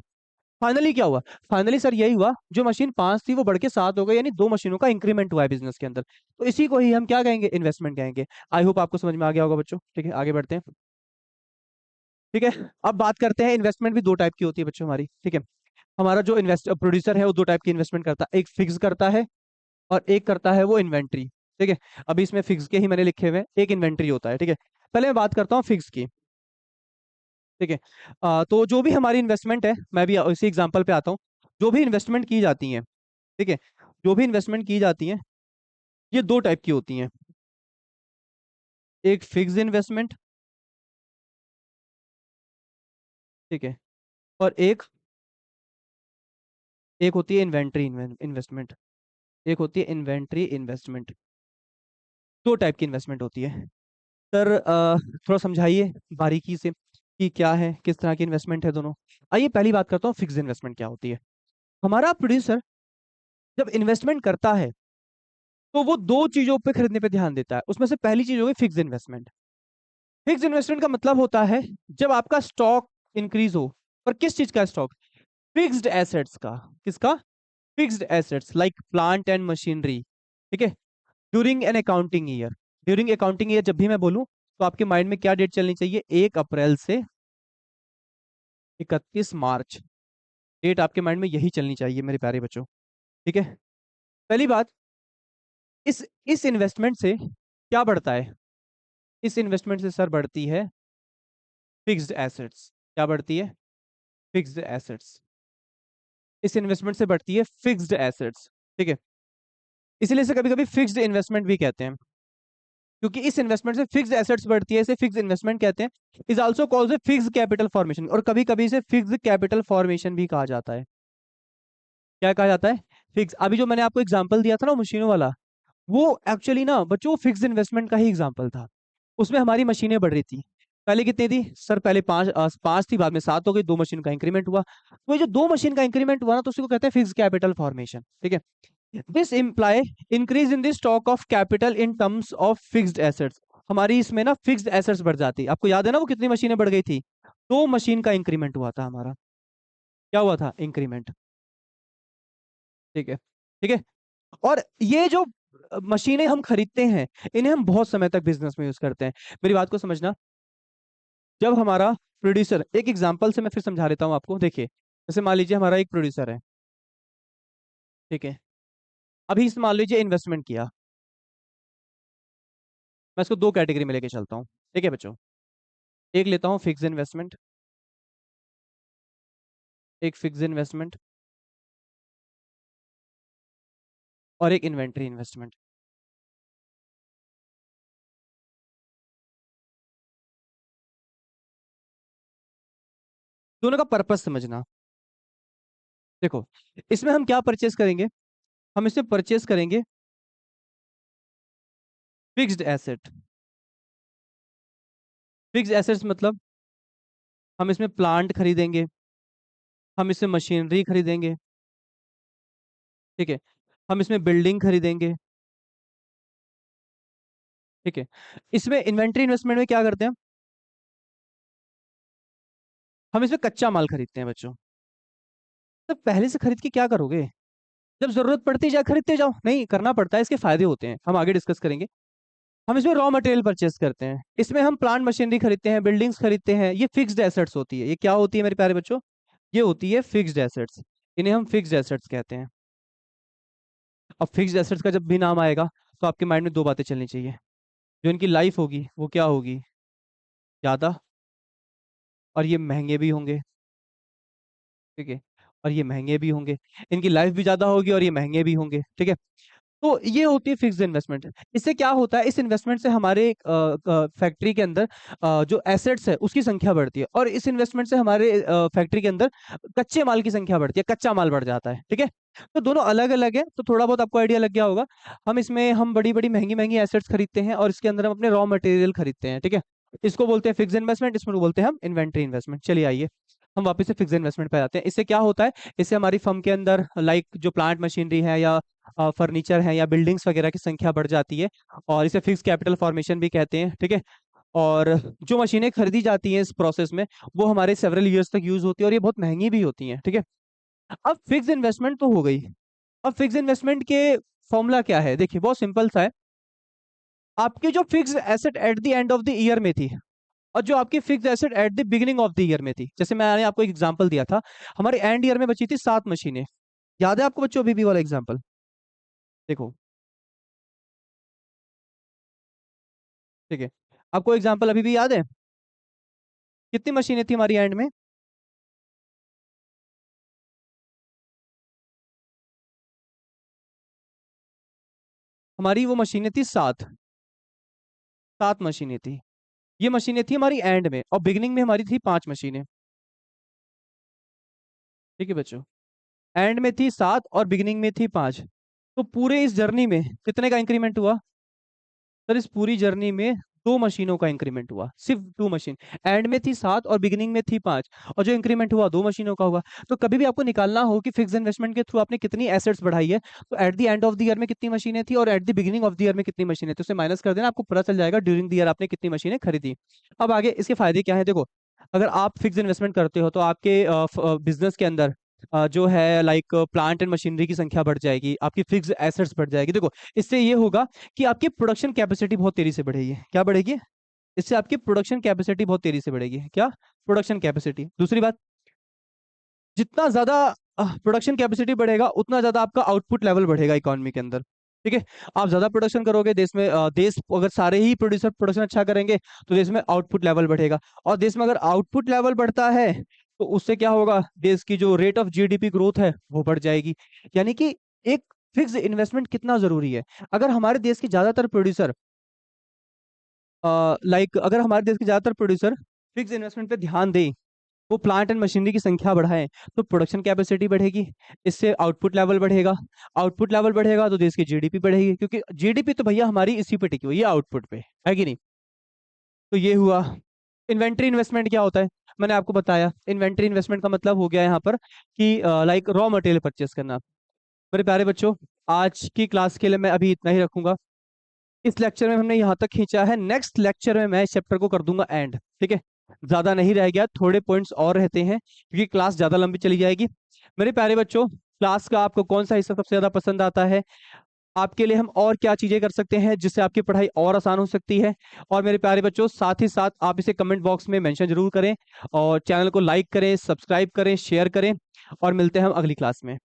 फाइनली क्या हुआ? फाइनली सर यही हुआ, जो मशीन 5 थी वो बढ़ के 7 हो गई, यानी 2 मशीनों का इंक्रीमेंट हुआ है बिजनेस के अंदर। तो इसी को ही हम क्या कहेंगे? इन्वेस्टमेंट कहेंगे। आई होप आपको समझ में आ गया होगा बच्चों, ठीक है, आगे बढ़ते हैं। ठीक है, अब बात करते हैं, इन्वेस्टमेंट भी 2 टाइप की होती है बच्चों हमारी, ठीक है। हमारा जो इन्वेस्ट प्रोड्यूसर है वो 2 टाइप की इन्वेस्टमेंट करता है, एक फिक्स करता है और एक करता है वो इन्वेंट्री, ठीक है। अभी इसमें फिक्स के ही मैंने लिखे हुए हैं, एक इन्वेंट्री होता है, ठीक है। पहले मैं बात करता हूँ फिक्स की, ठीक है। तो जो भी हमारी इन्वेस्टमेंट है, मैं भी इसी एग्जांपल पे आता हूँ। जो भी इन्वेस्टमेंट की जाती है, ठीक है, जो भी इन्वेस्टमेंट की जाती है ये 2 टाइप की होती हैं। एक फिक्स इन्वेस्टमेंट, ठीक है, और एक एक होती है इन्वेंट्री इन्वेस्टमेंट, एक होती है इन्वेंट्री इन्वेस्टमेंट। 2 टाइप की इन्वेस्टमेंट होती है। सर थोड़ा समझाइए बारीकी से। कि क्या है, किस तरह की इन्वेस्टमेंट है दोनों। आइए पहली बात करता हूँ फिक्स्ड इन्वेस्टमेंट क्या होती है। हमारा प्रोड्यूसर जब इन्वेस्टमेंट करता है तो वो दो चीजों पे खरीदने पे ध्यान देता है। उसमें से पहली चीज होगी फिक्स्ड इन्वेस्टमेंट। फिक्स्ड इन्वेस्टमेंट का मतलब होता है जब आपका स्टॉक इंक्रीज हो। और किस चीज का स्टॉक? फिक्स्ड एसेट्स का। किसका? Fixed assets like plant and machinery. ठीक है। During an accounting year. During accounting year जब भी मैं बोलूं तो आपके माइंड में क्या डेट चलनी चाहिए? 1 अप्रैल से 31 मार्च। डेट आपके माइंड में यही चलनी चाहिए मेरे प्यारे बच्चों। ठीक है। पहली बात, इस इन्वेस्टमेंट से क्या बढ़ता है? इस इन्वेस्टमेंट से सर बढ़ती है फिक्स्ड एसेट्स। क्या बढ़ती है? Fixed assets. इस इन्वेस्टमेंट से बढ़ती है फिक्स्ड एसेट्स। ठीक है। इसीलिए इसे कभी कभी फिक्स्ड इन्वेस्टमेंट भी कहते हैं, क्योंकि इस इन्वेस्टमेंट से फिक्स्ड एसेट्स बढ़ती है, इसे फिक्स्ड इन्वेस्टमेंट कहते हैं। Is also called fixed capital formation, और कभी कभी इसे फिक्स्ड कैपिटल फॉर्मेशन भी कहा जाता है। क्या कहा जाता है? फिक्स। अभी जो मैंने आपको एग्जांपल दिया था ना मशीनों वाला, वो एक्चुअली ना बच्चों फिक्स्ड इन्वेस्टमेंट का ही एग्जांपल था। उसमें हमारी मशीनें बढ़ रही थी। पहले कितनी थी सर? पहले पांच थी, बाद में 7 हो गई, 2 मशीन का इंक्रीमेंट हुआ। वो जो 2 मशीन का इंक्रीमेंट हुआ ना, तो उसी को कहते हैं फिक्स्ड कैपिटल फॉर्मेशन। ठीक है। This imply increase in the stock of capital in terms of fixed assets. हमारी इसमें ना फिक्स्ड एसेट्स बढ़ जाती है। आपको याद है ना वो कितनी मशीनें बढ़ गई थी? 2 मशीन का इंक्रीमेंट हुआ था हमारा। क्या हुआ था? इंक्रीमेंट। ठीक है। ठीक है। और ये जो मशीनें हम खरीदते हैं, इन्हें हम बहुत समय तक बिजनेस में यूज करते हैं। मेरी बात को समझना। जब हमारा प्रोड्यूसर, एक एग्जांपल से मैं फिर समझा देता हूँ आपको। देखिए, जैसे मान लीजिए हमारा एक प्रोड्यूसर है। ठीक है। अभी इस मान लीजिए इन्वेस्टमेंट किया। मैं इसको 2 कैटेगरी में लेके चलता हूँ। ठीक है बच्चों। एक लेता हूँ फिक्स इन्वेस्टमेंट। एक फिक्स इन्वेस्टमेंट और एक इन्वेंट्री इन्वेस्टमेंट। दोनों का पर्पस समझना। देखो, इसमें हम क्या परचेस करेंगे? हम इसमें परचेस करेंगे फिक्स्ड एसेट। फिक्स्ड एसेट्स मतलब हम इसमें प्लांट खरीदेंगे, हम इसमें मशीनरी खरीदेंगे। ठीक है। हम इसमें बिल्डिंग खरीदेंगे। ठीक है। इसमें इन्वेंट्री इन्वेस्टमेंट में क्या करते हैं? हम इसमें कच्चा माल खरीदते हैं बच्चों। तो पहले से खरीद के क्या करोगे? जब जरूरत पड़ती है जाए खरीदते जाओ। नहीं, करना पड़ता है, इसके फायदे होते हैं, हम आगे डिस्कस करेंगे। हम इसमें रॉ मटेरियल परचेस करते हैं, इसमें हम प्लांट मशीनरी खरीदते हैं, बिल्डिंग्स खरीदते हैं। ये फिक्स्ड एसेट्स होती है। ये क्या होती है मेरे प्यारे बच्चों? ये होती है फिक्स्ड एसेट्स। इन्हें हम फिक्स्ड एसेट्स कहते हैं। अब फिक्स्ड एसेट्स का जब भी नाम आएगा तो आपके माइंड में 2 बातें चलनी चाहिए। जो इनकी लाइफ होगी वो क्या होगी? ज्यादा। और ये महंगे भी होंगे। ठीक है। और ये महंगे भी होंगे। इनकी लाइफ भी ज्यादा होगी और ये महंगे भी होंगे। ठीक है। तो ये होती है फिक्स्ड इन्वेस्टमेंट। इससे क्या होता है? इस इन्वेस्टमेंट से हमारे फैक्ट्री के अंदर जो एसेट्स है उसकी संख्या बढ़ती है, और इस इन्वेस्टमेंट से हमारे फैक्ट्री के अंदर कच्चे माल की संख्या बढ़ती है, कच्चा माल बढ़ जाता है। ठीक है। तो दोनों अलग अलग है, तो थोड़ा बहुत आपको आइडिया लग गया होगा। हम बड़ी बड़ी महंगी महंगी एसेट्स खरीदते हैं और इसके अंदर हम अपने रॉ मटेरियल खरीदते हैं। ठीक है। इसको बोलते हैं फिक्स इन्वेस्टमेंट, इसमें बोलते हैं हम इन्वेंट्री इन्वेस्टमेंट। चलिए आइए हम वापस से फिक्स इन्वेस्टमेंट पे आते हैं। इससे क्या होता है? इससे हमारी फर्म के अंदर लाइक जो प्लांट मशीनरी है या फर्नीचर है या बिल्डिंग्स वगैरह की संख्या बढ़ जाती है, और इसे फिक्स कैपिटल फॉर्मेशन भी कहते हैं। ठीक है। और जो मशीनें खरीदी जाती हैं इस प्रोसेस में, वो हमारे सेवरल ईयर्स तक यूज होती है और ये बहुत महंगी भी होती हैं। ठीक है। अब फिक्स इन्वेस्टमेंट तो हो गई। अब फिक्स इन्वेस्टमेंट के फॉर्मूला क्या है? देखिए बहुत सिंपल सा है। आपकी जो fix asset at the end of the year में थी, और जो आपकी fix asset at the beginning of the year में थी, जैसे मैंने आपको एक एग्जांपल दिया था, हमारे एंड ईयर में बची थी 7 मशीनें। याद है आपको बच्चों अभी भी वाला एग्जांपल? देखो। ठीक है। आपको एग्जांपल अभी भी याद है? कितनी मशीनें थी हमारी एंड में? हमारी वो मशीनें थी 7। 7 मशीनें थी। ये मशीनें थी हमारी एंड में, और बिगिनिंग में हमारी थी 5 मशीनें। ठीक है बच्चों। एंड में थी 7 और बिगिनिंग में थी 5। तो पूरे इस जर्नी में कितने का इंक्रीमेंट हुआ? सर इस पूरी जर्नी में 2 मशीनों का इंक्रीमेंट हुआ, सिर्फ 2 मशीन। एंड में थी 7 और बिगिनिंग में थी 5, और जो इंक्रीमेंट हुआ 2 मशीनों का हुआ। तो कभी भी आपको निकालना हो कि फिक्स इन्वेस्टमेंट के थ्रू आपने कितनी एसेट्स बढ़ाई है, तो at the end of the year में कितनी मशीनें थी और at the beginning of the year में कितनी मशीनें थी, उसे माइनस कर देना, आपको पता चल जाएगा ड्यूरिंग द ईयर आपने कितनी मशीनें खरीदी। अब आगे इसके फायदे क्या है, देखो, अगर आप फिक्स इन्वेस्टमेंट करते हो तो आपके बिजनेस के अंदर जो है लाइक प्लांट एंड मशीनरी की संख्या बढ़ जाएगी, आपकी फिक्स एसेट्स बढ़ जाएगी। देखो, इससे ये होगा कि आपकी प्रोडक्शन कैपेसिटी बहुत तेजी से बढ़ेगी। क्या बढ़ेगी? इससे आपकी प्रोडक्शन कैपेसिटी बहुत तेजी से बढ़ेगी। क्या? Production capacity. दूसरी बात, जितना ज्यादा प्रोडक्शन कैपेसिटी बढ़ेगा उतना ज्यादा आपका आउटपुट लेवल बढ़ेगा इकोनॉमी के अंदर। ठीक है, आप ज्यादा प्रोडक्शन करोगे देश में, देश अगर सारे ही प्रोड्यूसर प्रोडक्शन अच्छा करेंगे तो देश में आउटपुट लेवल बढ़ेगा, और देश में अगर आउटपुट लेवल बढ़ता है तो उससे क्या होगा, देश की जो रेट ऑफ जीडीपी ग्रोथ है वो बढ़ जाएगी। यानी कि एक फिक्स इन्वेस्टमेंट कितना जरूरी है। अगर हमारे देश के ज्यादातर प्रोड्यूसर अगर हमारे देश के ज्यादातर प्रोड्यूसर फिक्स इन्वेस्टमेंट पे ध्यान दें, वो प्लांट एंड मशीनरी की संख्या बढ़ाएं, तो प्रोडक्शन कैपेसिटी बढ़ेगी, इससे आउटपुट लेवल बढ़ेगा, आउटपुट लेवल बढ़ेगा तो देश की जीडीपी बढ़ेगी, क्योंकि जीडीपी तो भैया हमारी इसी पे टिकी हुई है, आउटपुट पे, है कि नहीं। तो ये हुआ। इन्वेंट्री इन्वेस्टमेंट क्या होता है, मैंने आपको बताया। इन्वेंट्री इन्वेस्टमेंट का मतलब हो गया यहाँ पर कि लाइक रॉ मटेरियल परचेस करना। मेरे प्यारे बच्चों, आज की क्लास के लिए मैं अभी इतना ही रखूंगा। इस लेक्चर में हमने यहाँ तक खींचा है, नेक्स्ट लेक्चर में मैं इस चैप्टर को कर दूंगा एंड। ठीक है, ज्यादा नहीं रह गया, थोड़े पॉइंट्स और रहते हैं क्योंकि क्लास ज्यादा लंबी चली जाएगी। मेरे प्यारे बच्चों, क्लास का आपको कौन सा हिस्सा सबसे ज्यादा पसंद आता है, आपके लिए हम और क्या चीजें कर सकते हैं जिससे आपकी पढ़ाई और आसान हो सकती है, और मेरे प्यारे बच्चों साथ ही साथ आप इसे कमेंट बॉक्स में मेंशन जरूर करें, और चैनल को लाइक करें, सब्सक्राइब करें, शेयर करें, और मिलते हैं हम अगली क्लास में।